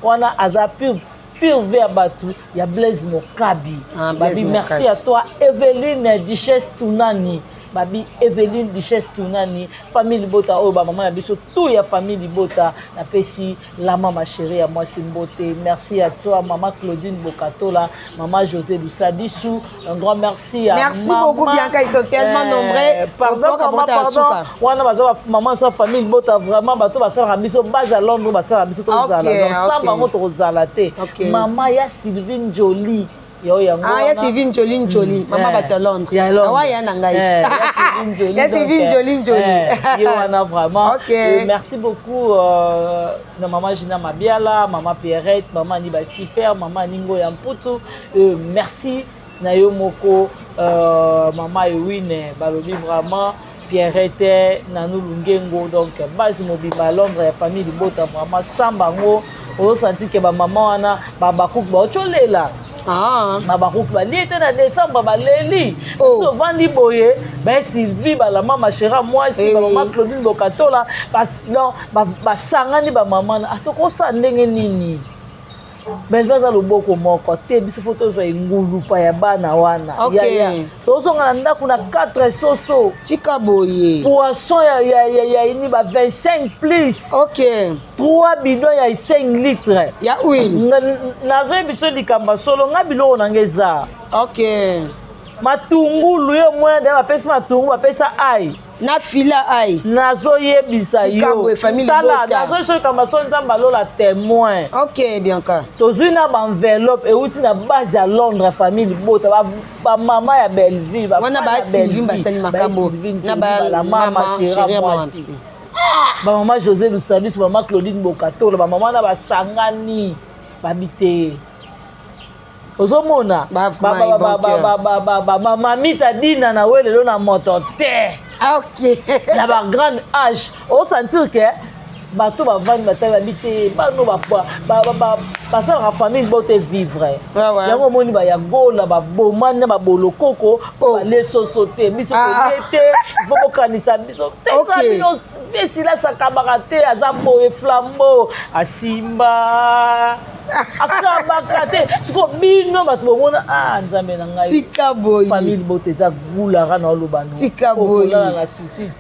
Speaker 1: wana azapur pur vers Batou, il y a Blaise Mokabi. Babi merci à toi Evelyne Duchesse Tounani. Babi Evelyne Duchesse Tounani, famille Libota, oh, maman a biso, tout y a famille Libota, la Pessi, la maman chérie, à moi c'est une beauté. Merci à toi, maman Claudine Bokatola, maman José Dousadissou, un grand merci à
Speaker 2: merci
Speaker 1: maman.
Speaker 2: Beaucoup, Bianca, ils sont tellement nombreux.
Speaker 1: Pardon, maman, sa famille Libota, vraiment, bateau, va faire un biso, base à Londres, va faire un biso, maman, il y a Sylvine Jolie.
Speaker 2: Ah, il y a Sylvine Jolie Jolie. Maman va te Londres. Il y a Londres. Il y a Sylvine Jolie Jolie.
Speaker 1: On a vraiment.
Speaker 2: Ok.
Speaker 1: Merci beaucoup à maman Gina Mabiala, maman Pierrette, maman Niba Super, maman Ningo Yamputu. Merci Nayo Moko, maman Ewine, Balobi vraiment. Pierrette, Nanou Lungengo, donc base mobile à Londres, la famille de Bota vraiment Sambango. On senti que maman ana babakouk ba cholela.
Speaker 2: Ah,
Speaker 1: Mabarouk Bali était en décembre, Baleli. Oh, Vandi Boye, ben Sylvie, la maman chérie, moi aussi, maman Claudine Bokatola, parce non, Sangani, maman, à tout ça, nini. Belvi aza loboko moko te biso fo tozwa engulupa ya bana wana. Tozonga na ndako na 4 soso.
Speaker 2: Tika boye.
Speaker 1: Poisson ya ini ba 25 plus. 3 bidon ya 5 litres.
Speaker 2: Ya huile.
Speaker 1: Nazo biso likamba solo nga biloko nangeza. Matungulu yo mwana da bapesa matungulu bapesa ai.
Speaker 2: Na fila ai.
Speaker 1: Nazo yebisa yo.
Speaker 2: Tikabwe famille bota.
Speaker 1: Nazo so kamaso nzamba lola témoin.
Speaker 2: Bianca.
Speaker 1: Tozui na ba enveloppe euti na base à Londres famille bota ba mama ya Belleville ba.
Speaker 2: Wana ba Sylvie basali makambo. Na ba mama chérie Mwansi. Ba mama
Speaker 1: José Lusalis, ba mama Claudine Bokato, ba mama na ba sangani babite. Ozomona mamita dina na welelo na moto te. Na ba grande âge o sentir que bato bavandi batali babite bano basalaka famille bote vivre yango omoni bayagola babomani na babolokoko balesoso te biso koye te ifo bokanisa biso te esilasakabaka te aza boye flambeau asimba akabaka te siko bino bato bomona nzambe na ngai famille bote eza gulaka na oloba nokolala susi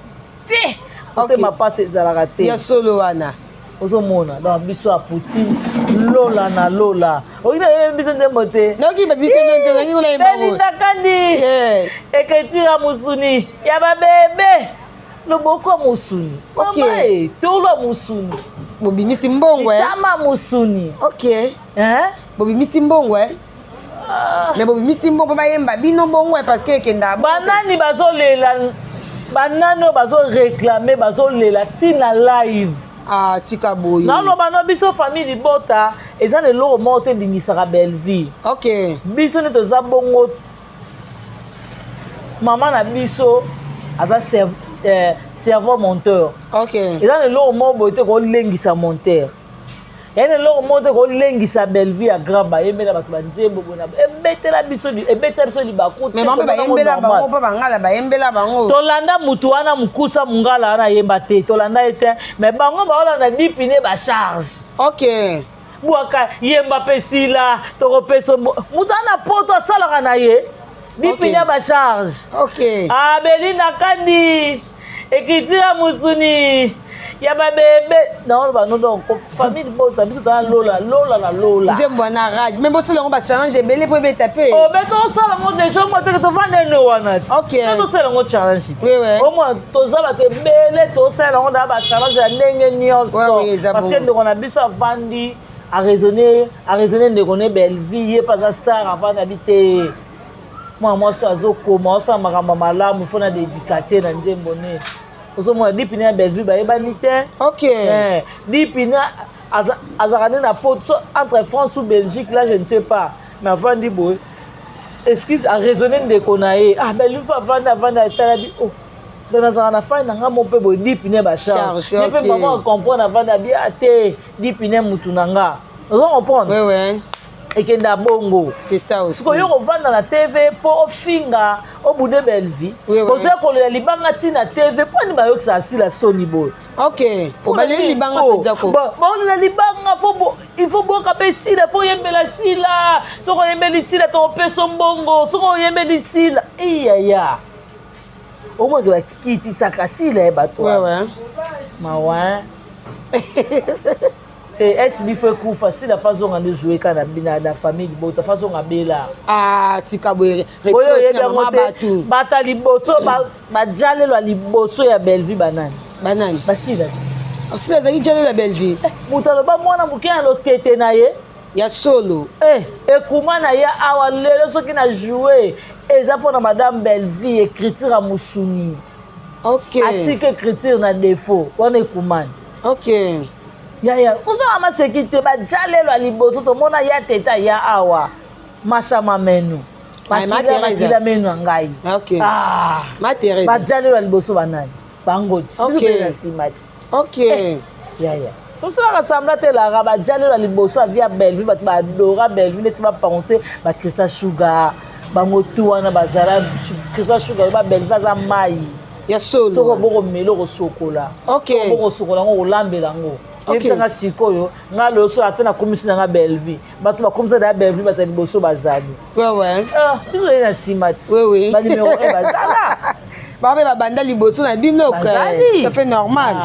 Speaker 1: te ote mapasi ezalaka te
Speaker 2: ya solo wana
Speaker 1: ozomona donc biso ya poutine lola na lola okina yebi biso nzembo te elindakandi ekritira musuni ya babebe loboko ya musuni tolwa musuni
Speaker 2: bobimisi mbongo
Speaker 1: tama musuni
Speaker 2: bobimisi mbongo mais bobimisi mbongo bayemba bino mbongo parce que ekenda
Speaker 1: banani bazolela banani oyo bazoreklame bazolela ntina live
Speaker 2: tika boye
Speaker 1: naloba no biso famille libota eza na eloko moko te endingisaka Belleville biso nde toza bongo mama na biso aza serveur monteur eza na eloko moko boye te kolengisa monteur eza na eloko moko te kolengisa Belleville ya grand bayembela bato banzembo boye ebetela biso libaku tolanda mutu wana mokusa mongala wana yemba te tolanda ye te mais bango baolanda dipine bacharge bwaka yemba mpe sila tokopesa mutu ana poto asalaka na ye dipine bacharge Belinda kandi ekritira musuni ya babebe naoloba no donc famille bota biso tona lola na lola
Speaker 2: nzembo wana rage mais bosala yango bachallenge ebele po ebeta pe
Speaker 1: be tosala yango deja mo teke tovandene wana ti tosala yango challenge ti omwa toza bato ebele tosala yango daa bachallenge ya ndenge nyonso parce que ndeko na biso avandi araisonne ndeko ne Belleville ye paza star avandi abi te mwana mwasi azokoma osala makambo malamu fo na dédicace na nzembo ne ozomona dipine ya Belleville bayebani te dipine azalaka nde na poto entre France ou Belgique là je ne sais pas mais avandi boye excuse araisonne ndeko na ye Belleville mpo avandi atalabi donc nazalaka na fani na nga mo mpe boye dipine bacharge ye mpe mama acomprendre avandi abi te dipine mutu na nga ozo comprendre ekenda bongo
Speaker 2: c'est ça aussi
Speaker 1: sikoyo kovanda na TV po ofinga obude Belleville ozoya kolela libanga ntina TV mpo ani bayokisa asila soni boye
Speaker 2: obaleli libanga mpenza ko
Speaker 1: baolela libanga il faut boka mpe sila fo oyembela sila soko oyembeli sila tokopesa mbongo soko oyembeli sila iyaya omweke bakitisaka sila ye bato mawa SB fait coup facile la façon de jouer quand na famille bota façon abela
Speaker 2: tika boye
Speaker 1: respect bata liboso ba jalelo liboso ya Belleville banani basila
Speaker 2: osila zaki jalelo ya Belleville
Speaker 1: mutalo ba mwana mukena lo tete na ye
Speaker 2: ya solo
Speaker 1: ekuma na ya awa lelo soki na jouer eza pona madame Belleville écriture à musuni article écriture na défaut wana ekumani yaya ozonga masekite bajalelo ya liboso tomona ya teta ya awa mashama menu makila menu ya ngai bajalelo ya liboso banani bangoti biso mpe na nsima ti yaya tosalaka sambla telaka bajalelo ya liboso avi ya Belleville bato badora Belleville neti bapense bakrista sugar bango tu wana bazala krista sugar ba Belleville aza mai
Speaker 2: ya solo
Speaker 1: soko bokomela okosokola bokosokola yango kolambela yango yebisanga sikoyo nga loso ata nakomisi nanga belvi bato bakomisa na belvi bato ya liboso bazali biso ye na nsima ti banimero e bazala
Speaker 2: babe babanda liboso na bino ça fait normal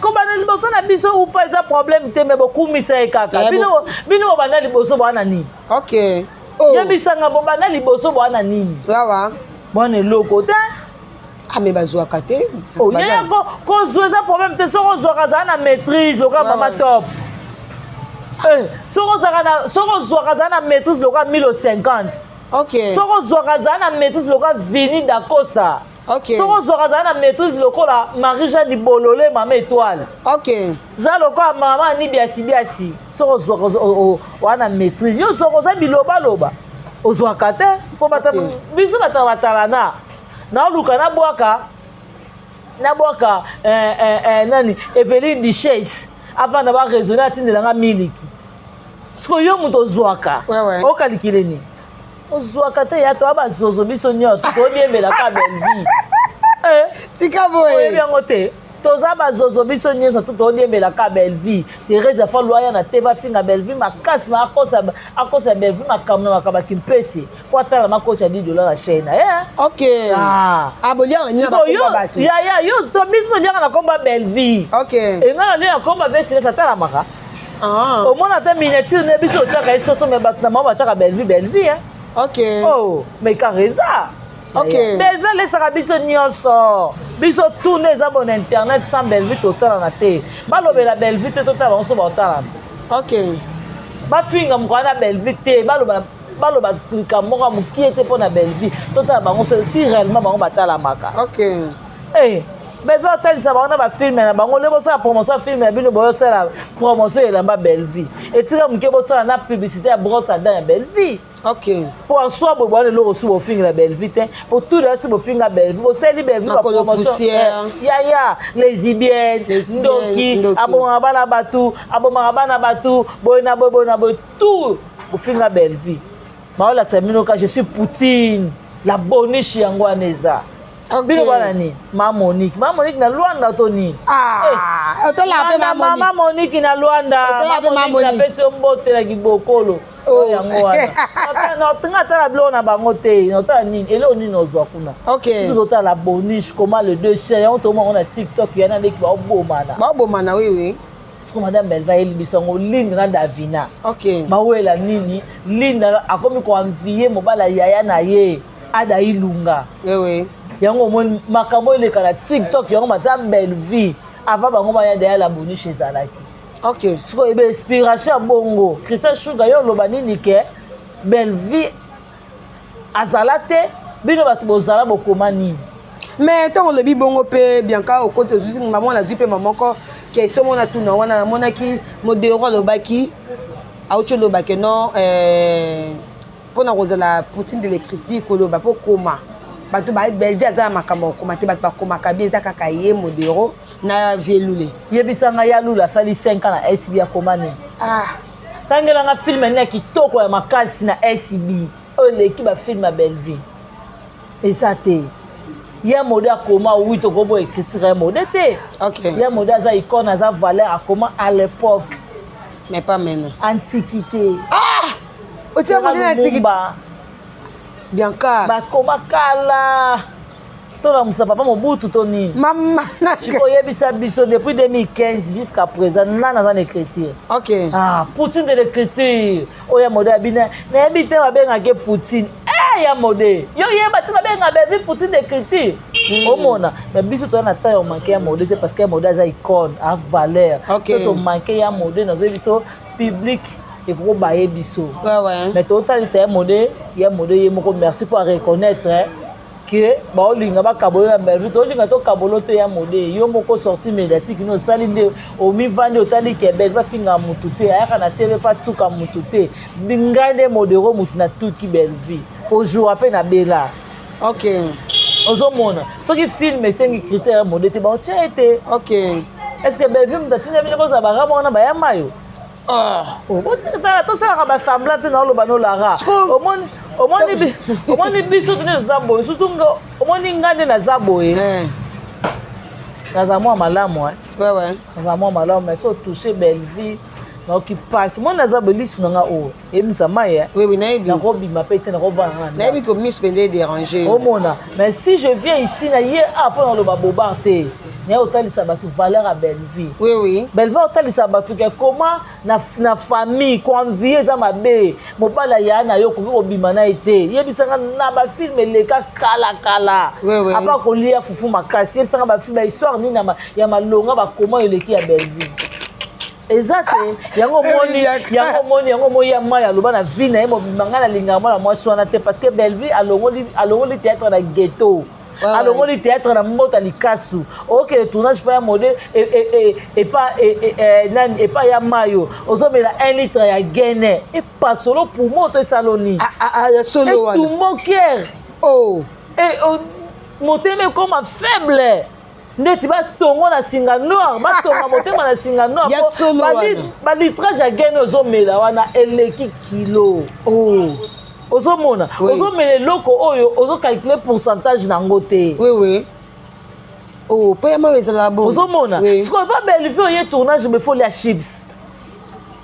Speaker 1: kobanda liboso na biso upa eza problème te me bokumisa ye kaka bino bobanda liboso bwana nini yebisanga bobanda liboso bwana nini bwana eloko te
Speaker 2: me bazwaka te
Speaker 1: kozwa eza problème te soki ozwaka azala na maîtrise lokola mama top soki ozwaka azala na maîtrise lokola 1050 soki ozwaka azala na maîtrise lokola vini dakosa soki ozwaka azala na maîtrise lokola marie-jean libolole mama étoile za lokola mama ni biasi soki ozwaka oza na maîtrise yo ozwaka oza bilobaloba ozwaka te mpo biso batala batalana naoluka nabwaka nani Eveline Duchesse avant na baresonne atindelanga miliki siko yo moto ozwaka okalikile nini ozwaka te ya toya bazozo biso nyonso todiembelaka belvi
Speaker 2: tika boye
Speaker 1: oyebi yango te toza bazozo biso nyonso todiembelaka belvi terese afalwa ya na te bafinga belvi makasi akosa belvi makambo na makabaki mpesi po atala makoti ya $10 na chaîne yo to biso toliaka na komba belvi enga na lie na komba vesilesa atalamaka omona te miniature ne biso otiaka esoso me bato na mao batiaka belvi mais kareza belvi alesaka biso nyonso biso tourne eza bon internet sans belvi totalana te balobela belvi te totala bango so baotalana bafinga mokwana na belvi te baloba likambo moko ya mokie te mpo na belvi totala bango si réellement bango batalamaka belvi otalisa bango na bafilme na bango nde bosala promotion ya filme ya bino boyosala promotion elamba belvi etika moke bosala na publicité ya brosse à dents ya belvi po asoi boye bwana eloko su bofingela belvi te po tout de si bofinga belvi bosali belvi bapromotion yaya lesibienne ndoki abomaka bana batu boye na boye tout bofinga belvi maolakisa bino ka je suis Poutine la boniche yango wana eza bino bana nini Monique na Luanda to nini Monique na Luanda napesi yo mbote na kibokolo yango wana nga tala bilo na bango te notala nini eloko nini ozwa kuna soki totala la boniche comment le deux chien yango tomongo na TikTok yana ndeki baobomana siko madame belva yeli biso yango Linde na Davina bawela nini Linde akomi koanvie mobala yaya na ye ada ilunga yango omoni makambo eleka na TikTok yango madame belvi avant bango baya deya la boniche ezalaki siko ebe inspiration ya bongo Christian Sugar yo oloba nini ke belvi azala te bino bato bozala bokoma nini
Speaker 2: mais ntango olobi bongo mpe bianka okoti ozuzi mama nazwi mpe mamoko question mona tuna wana namonaki modero alobaki auti olobaki non mpona kozala Poutine de l'écriture koloba mpo koma bato belvi aza na makambo okoma te bato bakomaka bi eza kaka ye modero na vielule
Speaker 1: yebisanga ya lula asali 5 ans na SB akoma nini tangelanga filme nini ya kitoko ya makasi na SB oyo eleki bafilme ya belvi eza te ya mode akoma oui tokobo écriture ya mode te ya mode aza icône aza valeur akoma à l'époque
Speaker 2: mais pas maintenant
Speaker 1: antiquité
Speaker 2: otia mode na antiquité Bianca
Speaker 1: bakoma kala tolamusa papa mobutu to nini
Speaker 2: mama
Speaker 1: sikoyebisa biso depuis 2015 jusqu'à présent nani aza na écriture Poutine de l'écriture oyo ya mode ya bina nayebi te babengaki Poutine ya mode yo yeba te babenga belvi Poutine d'écriture omona mais biso toza na temps ya omanke ya mode te parce que ya mode aza icône a valeur so tomanke ya mode nazoyebi biso public ekoko baye biso mais totalisa ya mode ye moko merci pour reconnaître que baolinga bakabolo ya belvi tolinga tokabolo te ya mode yo moko sorti médiatique no osali nde omivandi otali ke belvi bafinga mutu te ayaka na tv pa tuka mutu te ngai nde modero mutu na tuki belvi ojour mpe na bela ozomona soki filme esengi critère ya mode te baotia ete est ce que belvi mutu atinda bino kozala barama wana bayama yo tosalaka basambla te naoloba nolara omoni biso tene toza boye surtout omoni nga nde naza boye naza mwa malamu
Speaker 2: ouais
Speaker 1: naza mwa malamu mais so toucher belle vie naoki passe moi naza belisu nanga oyo eyebisa mai
Speaker 2: oui nayebi
Speaker 1: nakobima mpe te nakobana nga
Speaker 2: nayebi ko miss pende déranger
Speaker 1: omona mais si je viens ici na ye mpo naloba bobar te naye otalisa bato valeur ya belle vie
Speaker 2: oui
Speaker 1: belle vie otalisa bato ke comment na famille convie eza mabe mobala ya na yo koki kobima na ye te yebisanga na bafilme eleka kala apa kolia fufu makasi yebisanga bafilme ya histoire nini ya malonga bakoma eleki ya belle vie eza te yango moni ya mai aloba na vie na ye mobima ngai nalingaka mwana mwasi wana te parce que belle vie alongoli théâtre na ghetto alongoli théâtre na mbota likasu okele tournage mpa ya mode epa ya mayo ozomela 1 litre ya gene epasolo pour moto esaloni tout mon cœur motema ekoma faible ndeti batongo na singa noir batonga motema na singa noir balitrage ya gene ozomela wana eleki kilo ozomona ozomela eloko oyo ozokalcule pourcentage nango te
Speaker 2: po ya mayo ezala bon
Speaker 1: ozomona sikoyo pa belle vie oye tournage befolia chips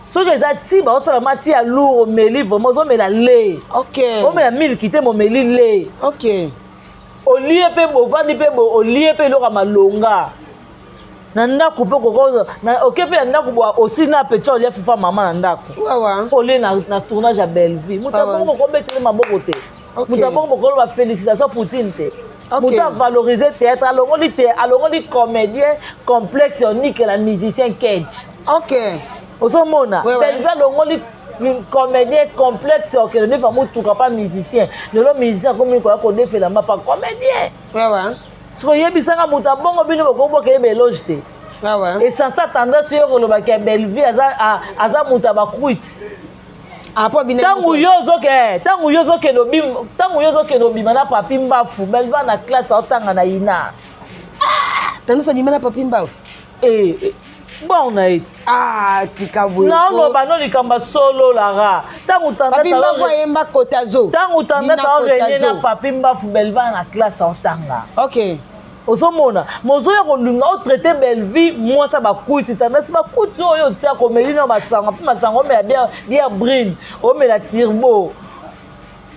Speaker 1: soki eza ti baosala mati ya lour omeli vraimen ozomela le omela milki te momeli le olie mpe bovandi mpe olie mpe eloko ya malonga na ndako mpe kokoza oke mpe na ndako boa osi na petia olia fufa mama na ndako olie na tournage ya belle vie moto abongo mokobetele maboko te moto abongo mokoloba félicitation poutine te moto avalorize théâtre alongoli comédien complexe unique na musicien kedge ozomona belle vie alongoli comédien complexe okende ndefa motuka pa musicien lelo musicien akomi koya kodefelama pa comédien siko yebisanga moto abongo bino bokoboka yeba eloge te esanse atendance yo kolobaki ya belle vie aza moto abakwiti ntango yo ozokende obima na papi mbafu belle vie na classe aotanga na ina
Speaker 2: tendance abima na papi mbafu
Speaker 1: bon na eti naoloba no likambo solo lara ntango tendance aorenie na papi mbafu belle vie na classe aotanga ozomona mozoya kolinga otraite belle vie mwasa bakuti tendance bakuti oyo otia komeli na basango mpe masango omela bière brine omela tirbo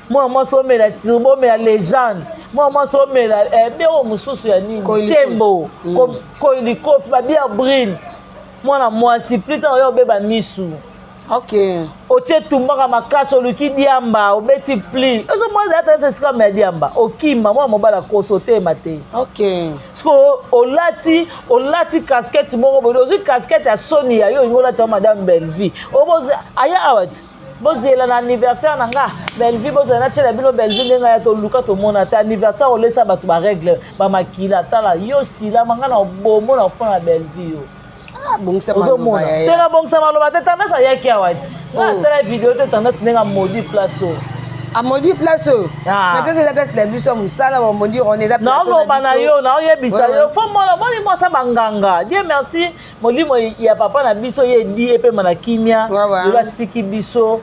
Speaker 1: mwana mwasi omela tirbo omela légende mwana mwasi omela biero mosusu ya nini tembo koilikofi babière brine mwana mwasi plita oyo obeba misu otie tumbaka makasi oluki diamba obeti pli ozomwaza ata esika mela diamba okima mwana mobala koso otema te siko olati casquette moko boye ozwi casquette ya soni ya yo olingi olati ya madame belle vie aya awa ti bozela na anniversaire na nga belle vie bozela natiela bino belle vie ndenge ya toluka tomona te anniversaire olesa bato baregle bamakila tala yo silama nga na bomona kopona belle vie yo ozomona tena bongisa maloba te tendance ayaki awa ti atala video te tendance ndenge amodi place oyo
Speaker 2: amodi place oyo na place eza place na biso ya mosala bamodi on eza
Speaker 1: naoloba na yo naoyebisa yo fo mona moni mwasa banganga dieu merci molimo ya papa na biso ye edi epema na kimia yo atiki biso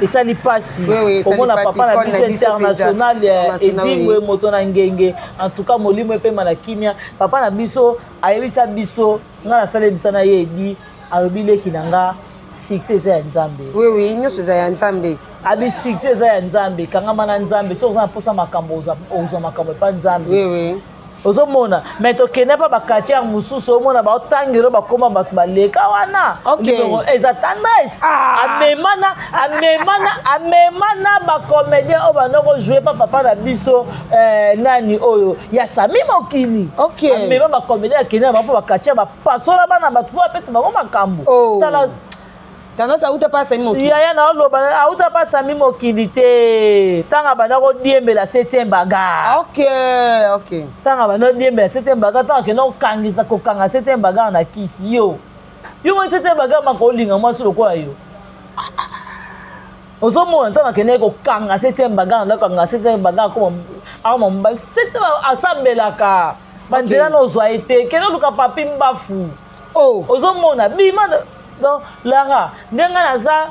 Speaker 1: esali pasi omona papa na biso international edingwe moto na ngenge en tout cas molimo epema na kimia papa na biso ayebisa biso nga nasala ebisa na ye edi alobi leki na nga succès eza ya nzambe
Speaker 2: nyonso eza ya nzambe
Speaker 1: abi succès eza ya nzambe kangama na nzambe so oza na mposa makambo ozwa makambo epa nzambe ozomona mais tokende mpa bakartiere mosusu omona baotangelo bakoma bato baleka wana eza tendance amemana bacomédien oyo bandoko joue mpa papa na biso nani oyo ya sami mokili amema bacomédien akende na bango mpo bakartiere bapasola bana bato po bapesa bango makambo tala
Speaker 2: tendance auta pa sami mokili
Speaker 1: yaya naoloba auta pa sami mokili te ntango banda kodiembela 7e bagarre ntango banda kodiembela 7e bagarre ntango akende kokangisa kokanga 7e bagarre na kisi yo moni 7e bagarre maka olinga mwasi lokola yo ozomona ntango akende kokanga 7e bagarre ndakanga 7e bagarre akoma mobali 7 asambelaka banzela nozwa ye te kende oluka papi mbafu ozomona bima donc lara ndenge nga naza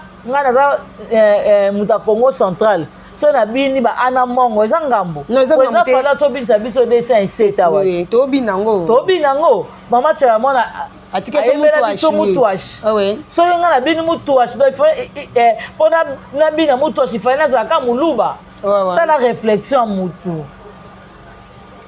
Speaker 1: moto ya congo central so na bini ba ana mongo eza ngambo
Speaker 2: Non, eza ngambo te.
Speaker 1: fala to binisa biso dessin inseta wa
Speaker 2: Oui, to binango.
Speaker 1: to binango mama cha mona
Speaker 2: Atike fe
Speaker 1: mutuashi
Speaker 2: ah oui.
Speaker 1: so nga na bini mutuashi do faut pona na bina mutuashi fa na zaka muluba ta la réflexion mutu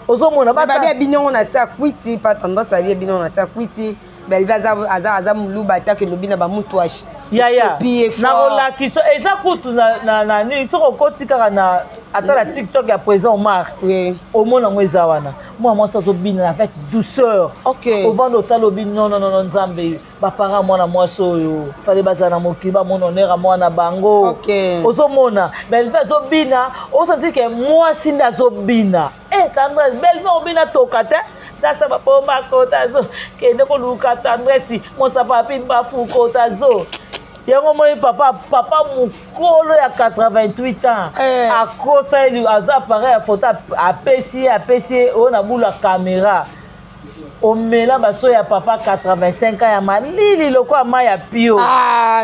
Speaker 1: ozomona
Speaker 2: ba ba binongo na sa kwiti pa tendance à bien binongo na sa kwiti bel aza muluba ta ke lobina ba mutuashi
Speaker 1: ya na relaxation eza kutu na ni soko kotika na atala TikTok ya présent Omar
Speaker 2: oui
Speaker 1: au monde ngo eza wana moi ça zobina avec douceur
Speaker 2: OK
Speaker 1: au vando talobi non nzambe ba para mwana mwaso yo fallait bazana mokiba mon honneur mwana bango
Speaker 2: OK
Speaker 1: ozomona belle zobina on senti que moi sinda zobina Tendresse belle obina tokate dasa ba pomba kotazo kende ko luka Tendresse mon sapapi mbafu kotazo yango moi papa mukolo ya 88 ans akosa ili aza appareil photo apesi ona bula caméra omela baso ya papa 85 ans ya malili lokwa maya pio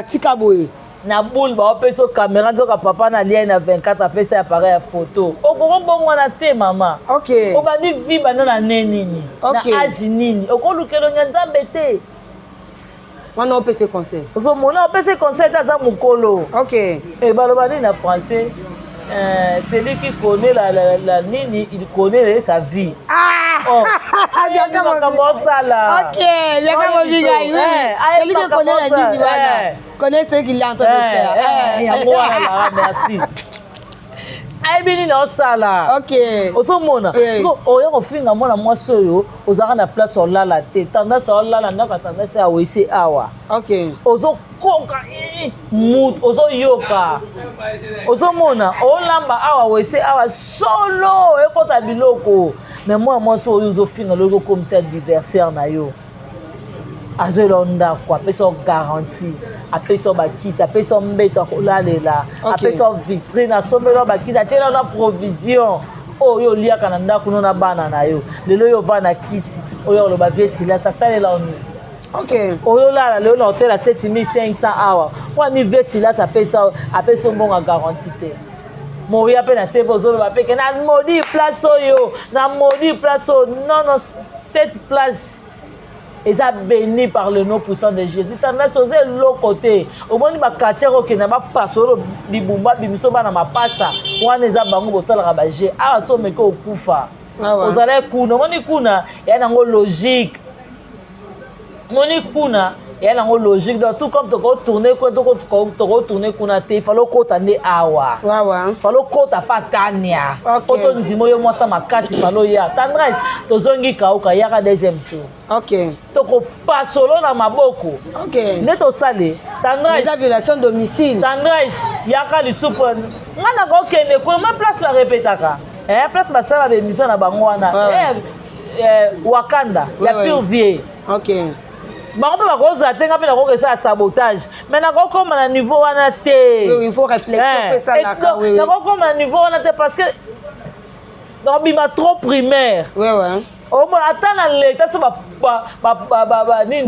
Speaker 2: tika boye
Speaker 1: na boule ba opeso caméra nzoka papa na lien na 24 apesi appareil ya photo okoko bongo na te mama
Speaker 2: OK
Speaker 1: obandi vi bana na nini na age nini okolukelo nzambe te
Speaker 2: wana opese conseil
Speaker 1: ozomona opese conseil taza mukolo
Speaker 2: OK
Speaker 1: baloba nini na français celui qui connaît la nini il connaît sa vie
Speaker 2: bien comme
Speaker 1: ça
Speaker 2: OK bien comme biga celui qui connaît la nini wana connaît ce qu'il est en train de faire
Speaker 1: merci ayebini na osala
Speaker 2: OK
Speaker 1: ozomona siko oya kofinga mwana mwasi oyo ozalaka na place olala te tendance olala ndako tendance ya wese awa
Speaker 2: OK
Speaker 1: ozokoka ozoyoka ozomona olamba awa wese awa solo ekota biloko mais mwana mwasi oyo ozofinga loko komisa adversaire na yo azoela ndako apesa garantie apesa bakiti apesa mbeto akolalela apesa vitrine asombela bakiti atiela na provision oyo oliaka na ndako no na bana na yo lelo oyo ova na kiti oyo oloba vie silence asalela oni
Speaker 2: OK
Speaker 1: oyo lala lelo na hotel ya 7500 awa wani vie silence apesa mbongo garantie te moya mpe na te mpe ozoloba peke na modi place oyo na modi place oyo non cette place eza béni par le nom puissant de Jésus. Tendance oze loko te. Omoni ba quartier okena ba pasolo bibumba bimiso bana mapasa. Wana eza bango bosalaka ba je. Awa so meko okufa. Ozala kuna, omoni kuna ya nango logique. Moni kuna ya nango logique. Donc tout comme toko tourner ko toko tourner kuna te, falo kota nde awa. Falo kota pa tania. Koto ndimo yo mwasa makasi falo ya. Tendresse tozongi kauka yaka deuxième tour.
Speaker 2: OK
Speaker 1: toko pasolo na maboko
Speaker 2: OK
Speaker 1: nde tosale Tendresse
Speaker 2: eza violation domicile
Speaker 1: Tendresse yaka lisupu ngana kokende ko ma place la répétaka place basala ba émission na bango wana Wakanda ya pure vie
Speaker 2: OK
Speaker 1: bango mpe bakozala te nga mpe nakokesala sabotage mais nakokoma na niveau wana te
Speaker 2: il faut réflexion esalaka
Speaker 1: nakokoma na niveau wana te parce que nakobima trop primaire omo ata na leta so nini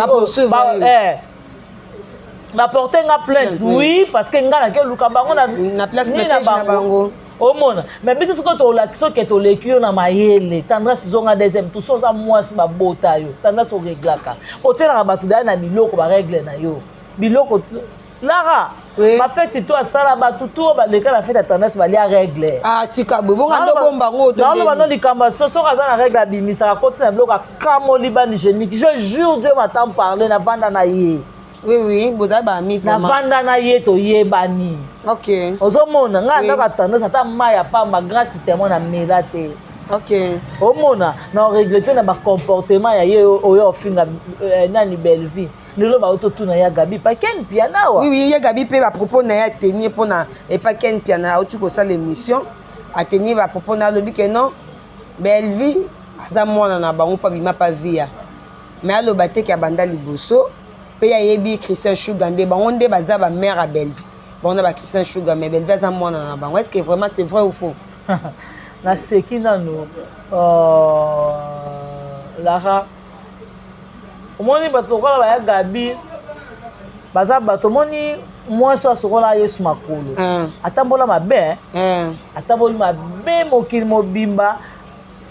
Speaker 1: baporte nga plainte oui parce que nga nake luka bango
Speaker 2: na place message na bango
Speaker 1: omona mais biso soki tolakisi oke toleki yo na mayele Tendresse zonga deuxième tout so oza mwasi babota yo Tendresse oreglaka otielaka bato daya na biloko baregle na yo biloko Lara bafeti to asala bato to baleka na fete ya Tendresse balia règle
Speaker 2: tika bonga ndo bomba ngo to
Speaker 1: non bano likamba soki aza na règle abimisaka koti na biloko akamoli bani génique je jure Dieu m'attend parler na vanda na ye
Speaker 2: oui boza ba ami
Speaker 1: na vanda na ye toyebani
Speaker 2: OK
Speaker 1: ozomona nga ndaka Tendresse ata mai ya pamba grâce témoin na mela te
Speaker 2: OK
Speaker 1: omona na oregrete na bacomportement ya ye oyo ofinga nani belle vie lelo baototuna ya Gabi pa ken piana wa
Speaker 2: oui ya Gabi pe ba propos na ya tenir pona et pas ken piana autu ko sala émission a tenir ba propos na lobi que non belle vie aza mwana na bango pa bima pa via mais aloba te ka banda liboso pe ya yebi Christian Sugar nde bango nde baza ba mère à belle vie bon na ba Christian Sugar mais belle vie aza mwana na bango est-ce que vraiment c'est vrai ou faux
Speaker 1: na seki nano Lara omoni bato kola baya Gabi baza bato moni mwasi asokola yesu makolo atambola mabe atamboli mabe mokili mobimba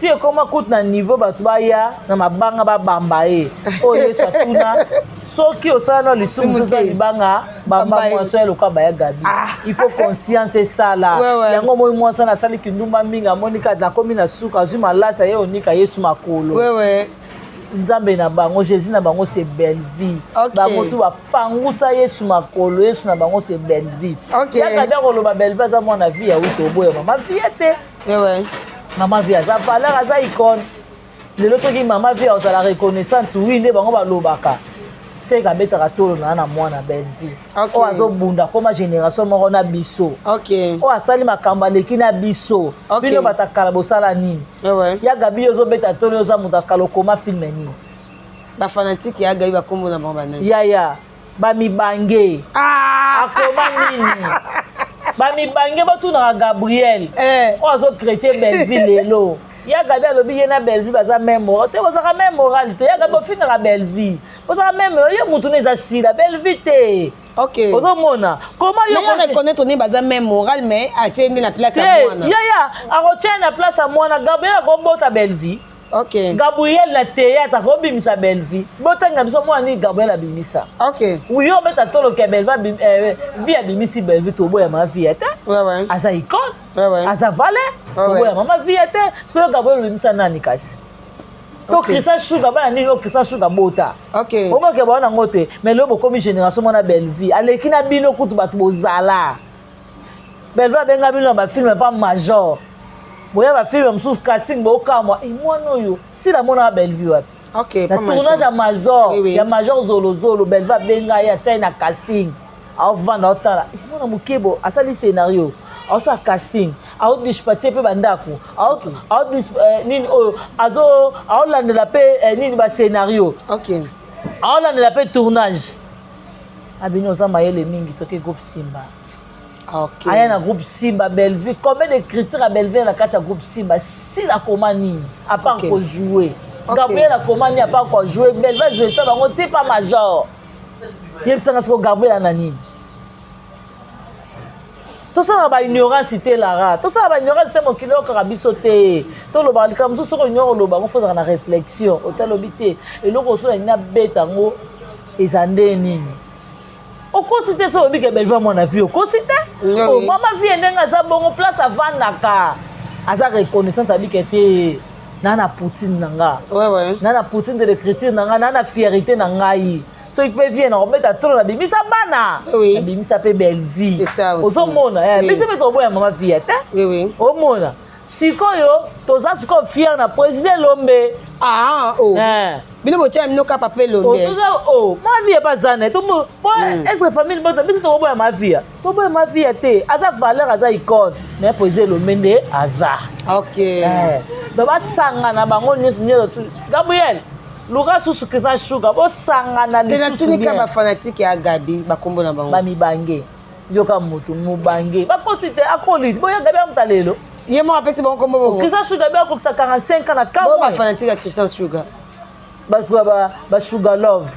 Speaker 1: ti ekoma kutu na niveau bato baya na mabanga babamba ye oyo yesu atuna soki osala na lisumu toza libanga bamba mwasi oyo lokwa baya gabi il faut conscience esala yango moi mwasi nasali kindumba mingi amoni kati nakomi na suka azwi malasi aye onika yesu makolo nzambe na bango jésus na bango c'est belle vie bango tu bapangusa yesu makolo yesu na bango c'est belle vie yaka bia koloba belle vie aza mwana vie ya uto oboya mama vie te mama vie aza valeur aza icône lelo soki mama vie ozala reconnaissante oui nde bango balobaka seka abetaka tolo na mwana belle vie oyo azobunda koma génération moko na biso oyo asali makambo aleki na biso bino batakala bosala nini ya gabi ozobeta tolo oza moto akala okoma filme nini
Speaker 2: bafanatike ya gabi bakombo na bango banani
Speaker 1: yaya bamibange akoma nini bamibange batunaka gabriel oyo azochrétien belle vie lelo ya gabi alobi ye na belle vie baza même moral te bozaka même moral te ya gabi ofinaka belle vie bozaka même ye mutu na eza sila belle vie te ozomona comment
Speaker 2: yo reconnaître ne baza même moral mais atie nde na place ya mwana
Speaker 1: yaya akotia na place ya mwana gabriel akobota belle vie gabriel na théâtre akobimisa belle vie botanga biso mwana nini gabriel abimisa yo obeta toloka belle vie abimisi belle vie toboya mama vie te aza icône aza valet toboya mama vie te sikoyo gabriel obimisa nani kasi to Christian Sugar bana nini o Christian Sugar bota omoke baona ngo te mais lelo bokomi génération mwana belle vie aleki na bino kutu bato bozala belle vie abenga bino na bafilme pa major boya bafilme mosusu casting bokamwa mwana oyo sila mona belle vie wapi na tournage ya major zolozolo belle vie abenga ye atia na casting aovanda otala mwana mokebo asali scénario aosa casting aodishpatie mpe bandako nini oyo aolandela mpe nini bascénario aolandela mpe tournage abini oza mayele mingi toke groupe simba aya na groupe simba belle vie combien d'écriture ya belle vie na kati ya groupe simba sila akoma nini apart kojouer gabriel akoma nini apart kojouer belle vie jouer sa bango ti pa major yebisanga soko gabriel ana nini tosala ba ignorance te lara tosala ba ignorance te mokili okaka biso te toloba likambo mosusu soko ignore oloba ngo fozaka na réflexion otalobi te eloko osola nini abeta yango eza nde nini okosi te so olobi ke belle vie mwana vie okosi te mama vie ndenge aza bongo place avandaka aza reconnaissante abike te naa na poutine na nga naa na poutine de l'écriture na nga naa na fierté na ngai soki mpe vie na kobeta tolo na bimisa bana na bimisa mpe belle vie ozomona biso mpe toboya mama vie te omona sikoyo toza sikoyo fiere na président lombe
Speaker 2: bino botia minoka papa lombe
Speaker 1: mama vie bazana estce famille bota biso tokoboya mama vie toboya mama vie te aza valeur aza icône mais président lombe nde aza do basangana bango nyonso gabriel luka susu Christian Sugar bosangana
Speaker 2: lisusu bien tunika bafanatike ya gabi bakombo na bango
Speaker 1: bamibange njoka mutu mubange baposi te akolisi boya gabi amuta lelo
Speaker 2: ye mo apesi bango kombo bongo
Speaker 1: Christian Sugar bia kokisa 45 ans na kamwe
Speaker 2: bo bafanatike ya Christian Sugar
Speaker 1: ba sugar love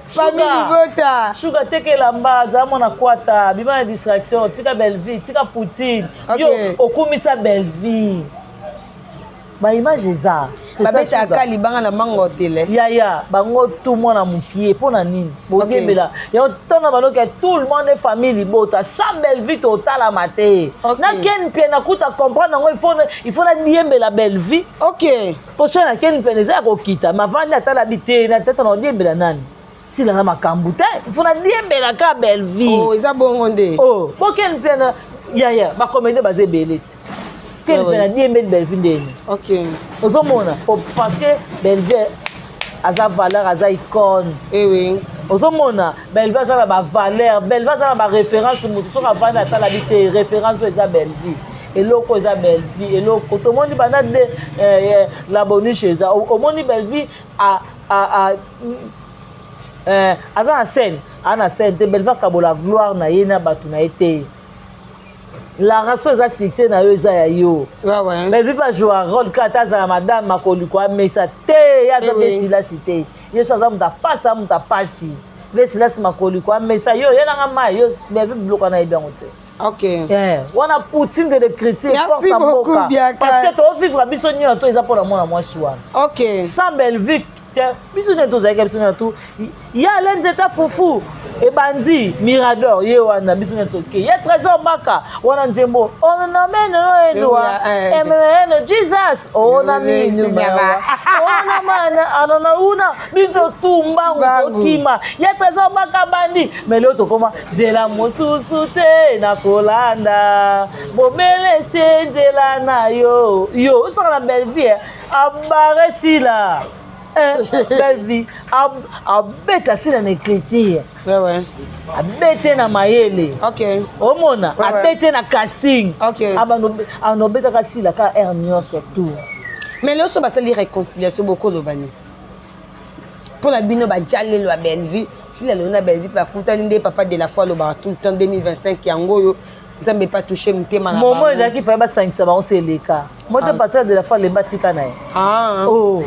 Speaker 2: famille bota
Speaker 1: Sugar tekela mbaza mona kwata bima na distraction tika belle vie tika poutine yo okumisa belle vie baimage eza
Speaker 2: babeta akali banga na mango tele
Speaker 1: yaya bango tout mwana mupie mpona nini boyembela yango ntona baloki tout le monde est famille libota sans belle vie totalama te nakeni mpe nakuta comprendre yango il faut nadiembela belle vie poso nakeni mpe eza ya kokita mavandi atalabi te natata na odiembela nani silanga makambo te il faut nadiembela ka belle vie
Speaker 2: eza bongo nde
Speaker 1: bokeni mpe na yaya bakomede baza ebele te quelle peine bien mettre belle vie ndeni ozomona parce que belle vie aza valeur aza icône ozomona belle vie aza na ba valeur belle vie aza na ba référence moto soka vanda atala bi te référence eza belle vie eloko eza belle vie eloko tomoni bana de la boniche eza omoni belle vie aza na scène ana scène te belle vie akabola gloire na ye na bato na ye te la race eza succès na yo eza ya yo
Speaker 2: ouais
Speaker 1: mais lui pas jouer un rôle quand aza madame makoli quoi mais ça te ya to besila cité yo ça za muta pasa muta pasi besila si makoli quoi mais ça yo yana ma yo mais bloquer na bien côté.
Speaker 2: OK.
Speaker 1: On a Poutine de critiquer
Speaker 2: force à boka
Speaker 1: parce que tu vivre biso nyonto eza pour moi moi choix.
Speaker 2: OK.
Speaker 1: Sans Belleville biso nyonto za biso nyonto ya lenzeta fufu e bandi mirador ye wana biso nyonto ke ya trésor maka wana nzembo on amène noenwa emeno Jesus ona minu ona mana anona una biso tumba ngokima ya trésor maka bandi mais l'autre comment de la mosusu te na kolanda bomele se de la na yo so na Belleville abaresi la Belleville a bête assis dans l'écriture.
Speaker 2: Ouais.
Speaker 1: A bête na mayele.
Speaker 2: OK.
Speaker 1: Omona, a bête na casting.
Speaker 2: OK.
Speaker 1: A no bête assis la ka hernion surtout.
Speaker 2: Mais là so ba sali réconciliation beaucoup lo bani. Pour la bino ba jalé lo Belleville, si la lona Belleville ba kutani nde papa de la foi lo ba tout le temps 2025 yango yo. Nzambe pas toucher mutema na ba.
Speaker 1: Moment là qui fait ba 5 ça ba on c'est les cas. Moi de passer de la foi les batika na. Oh.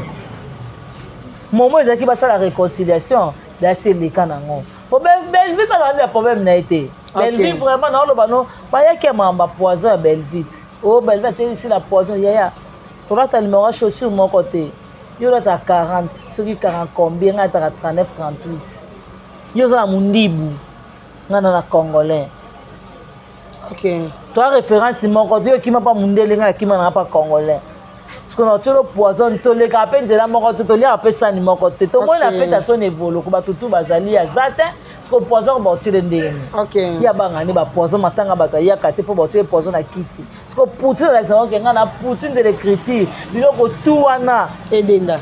Speaker 1: Moment ezaki basa la réconciliation d'assez les canango. Belleville pas de problème n'a été. Belleville vraiment non le bano pas y a que mamba poison à Belleville. Oh Belleville c'est ici la poison yaya. Tu vas t'allumer la chaussure mon côté. Yo là t'as 40, celui 40 combien là t'as 39 38. Yo ça mundibu. Ngana na congolais.
Speaker 2: OK.
Speaker 1: Toi référence mon côté qui m'a pas mundele ngana qui m'a pas congolais. Parce qu'on a toujours le poison, tout les capins de la mort, tout les appels ça ni mon côté. Tout le monde a fait à son évolution, comme tout bazali à zatin, parce que poison va tirer des.
Speaker 2: OK.
Speaker 1: Il y a bangani ba poison matanga ba ya kate pour tirer poison à kiti. Parce que Poutine la saison que ngana Poutine de l'écriture, biloko tout wana
Speaker 2: edenda.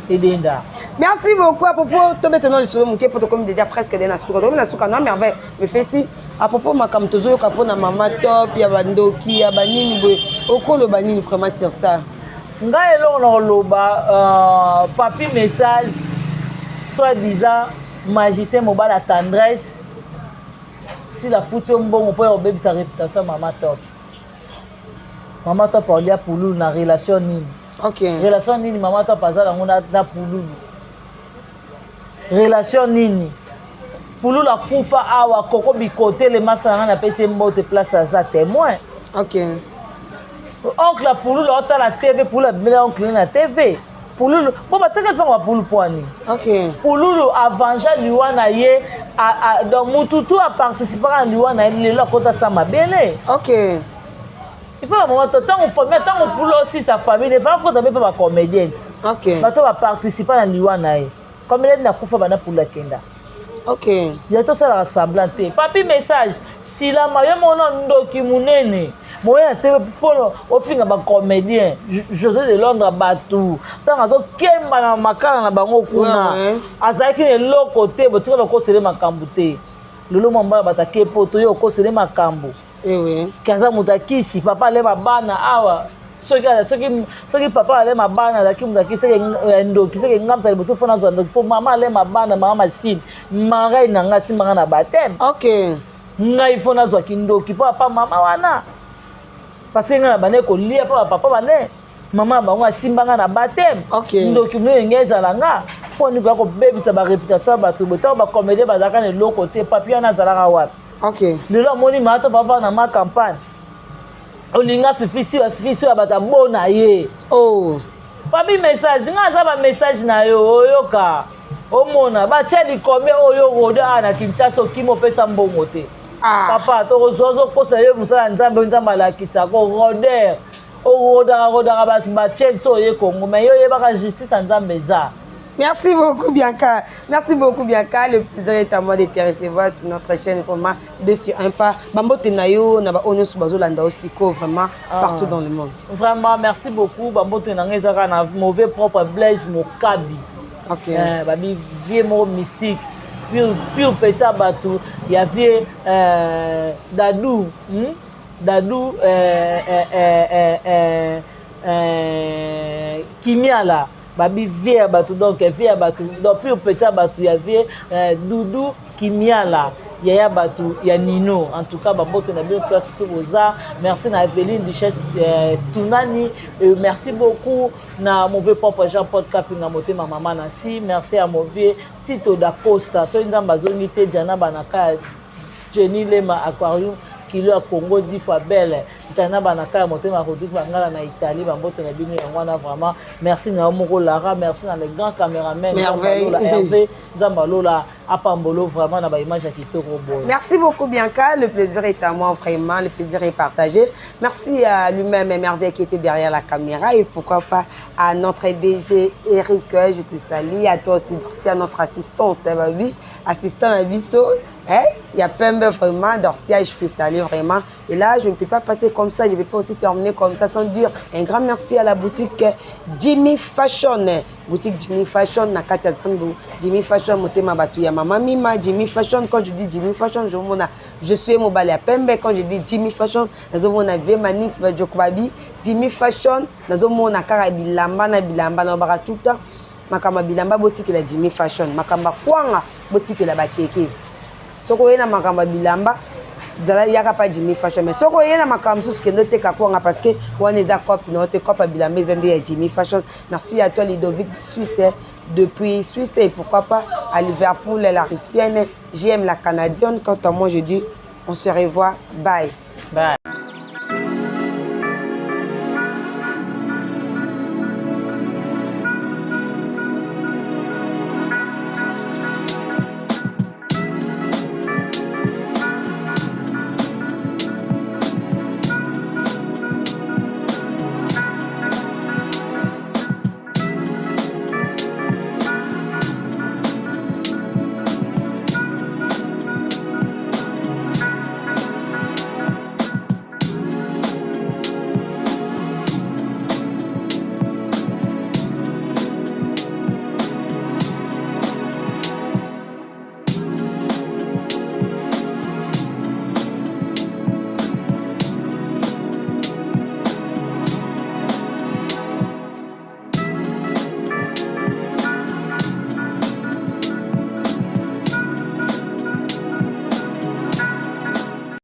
Speaker 2: Merci beaucoup à propos to maintenant le solo muke pour comme déjà presque na suka. Donc na suka na merveille. Mais fait si à propos makam tozo yo kapona mama top ya bandoki ya banini boy. Okolo banini vraiment sur ça.
Speaker 1: Ngai eloko na koloba papi message soi-disant magicien mobile à tendresse si la foutu mbongo po obebi sa réputation mama top olia pululu na relation nini.
Speaker 2: OK.
Speaker 1: Relation nini mama top azala ngona na pululu relation nini pululu akufa awa koko bikote le masanga na pese mbote place aza témoin.
Speaker 2: OK.
Speaker 1: Oncle la Poulou l'autre la TV pour la belle oncle la TV Poulou bon bah t'as quel point Poulou poani.
Speaker 2: OK.
Speaker 1: Poulou avanja liwana ye donc Mututu a participé à liwana ye le kota sama bele.
Speaker 2: OK.
Speaker 1: Il faut un moment tant on forme tant on Poulou aussi sa famille ne va pas tomber pas comédienne.
Speaker 2: OK.
Speaker 1: Bato va participer à liwana ye comme il na kufa bana pour la kenda.
Speaker 2: OK.
Speaker 1: Il y a tout ça la semblanté. Papi message si la mayo mon ndoki munene moyen TV polo ofinga ba comédien José de Londres batu tant azo kemba na makala na bango kuna azaki ne lokote botika lokosele makambu te lolo mamba batake poto yo okosele makambu kaza mutakisi papa le mabana awa soki papa ale mabana laki mutaki seke ndoki seke ngamta liboso fona zo ndoki po mama ale mabana mama masine marai na ngasi manga na batem.
Speaker 2: OK.
Speaker 1: Ngai fona zo kindoki papa mama wana parce que ngana bane ko lia papa bane mama bango asimbanga na batem.
Speaker 2: OK.
Speaker 1: Ndoki mno ngeza langa poni ko bebisa ba réputation bato boto ba comédie bazaka ne lokote papier na zalaka wapi.
Speaker 2: OK.
Speaker 1: Lelo moni mato papa na ma campagne olinga fifisi wa bata bona ye.
Speaker 2: Oh.
Speaker 1: Papi message nga za ba message na yo oyoka omona ba cheli kombe oyo roda na Kinshasa kimo pesa mbongo te. Papa to zozo kosa ye musala nzambe la kisako roder o roda ba cheli so ye Congo mais yo ye ba justice nzambe za.
Speaker 2: Merci beaucoup Bianca. Merci beaucoup Bianca. Le plaisir est à moi de te recevoir sur notre chaîne vraiment 2 sur 1 pas. Bambo Tenayo na ba onus bazolanda aussi vraiment partout dans le monde.
Speaker 1: Vraiment merci beaucoup Bambo Tenanga ezaka na mauvais propre Blaise Mokabi.
Speaker 2: OK.
Speaker 1: Babi vieux mot mystique. Pure petit bateau, il y avait Dadou Kimiala. Babi via bateau donc via bateau donc plus petit bateau il y avait Doudou Kimiala Yaya Batou, ya Nino. En tout cas, Babote na bien place tout Rosa. Merci na Evelyne Duchesse Tunani. Merci beaucoup na mauvais papa Jean-Paul Kapinga moté ma maman Nancy. Merci à mauvais Tito da Costa. So nzamba zonité Diana Banaka Jenny Lema Aquarium Kilo à Congo 10 fois belle. Diana Banaka moté ma Rodrigue Bangala na Italie. Babote na bino yangwana vraiment. Merci na Omoro Lara. Merci na les grands caméramans. Hervé Zambalola. Apambolo, vraiment, dans l'image à Kitoko.
Speaker 2: Merci beaucoup, Bianca. Le plaisir est à moi, vraiment. Le plaisir est partagé. Merci à lui-même, Merveille, qui était derrière la caméra. Et pourquoi pas à notre DG, Eric, je te salue. À toi aussi, merci à notre assistant, Babi, assistant à Bisso. Il y a Pembe, vraiment, Dorcia, je te salue vraiment. Et là, je ne peux pas passer comme ça. Je ne vais pas aussi terminer comme ça sans dire un grand merci à la boutique Jimmy Fashion. Boutique Jimmy Fashion, Nakatia Zandou. Jimmy Fashion, Motema Batouya. Maman Mima, Jimmy Fashion, quand je dis Jimmy Fashion, je suis mobile à Pembe. Quand je dis Jimmy Fashion, nous avons Vemanix, Badjokwabi. Jimmy Fashion, nous avons Bilamba, Bilamba, Nobara tout le temps. Makama Bilamba, boutique la Jimmy Fashion. Makamba Kwanga, boutique la Bateke. Soko yena Makamba Bilamba, zala yaka pa Jimmy Fashion. Mais soko yena Makamba sous que note Kakwanga parce que on est à cop, note cop à Bilamba, zende Jimmy Fashion. Merci à toi Ludovic de Suisse. Depuis Suisse et pourquoi pas à Liverpool, la Russienne, j'aime la Canadienne. Quant à moi, je dis on se revoit. Bye.
Speaker 1: Bye.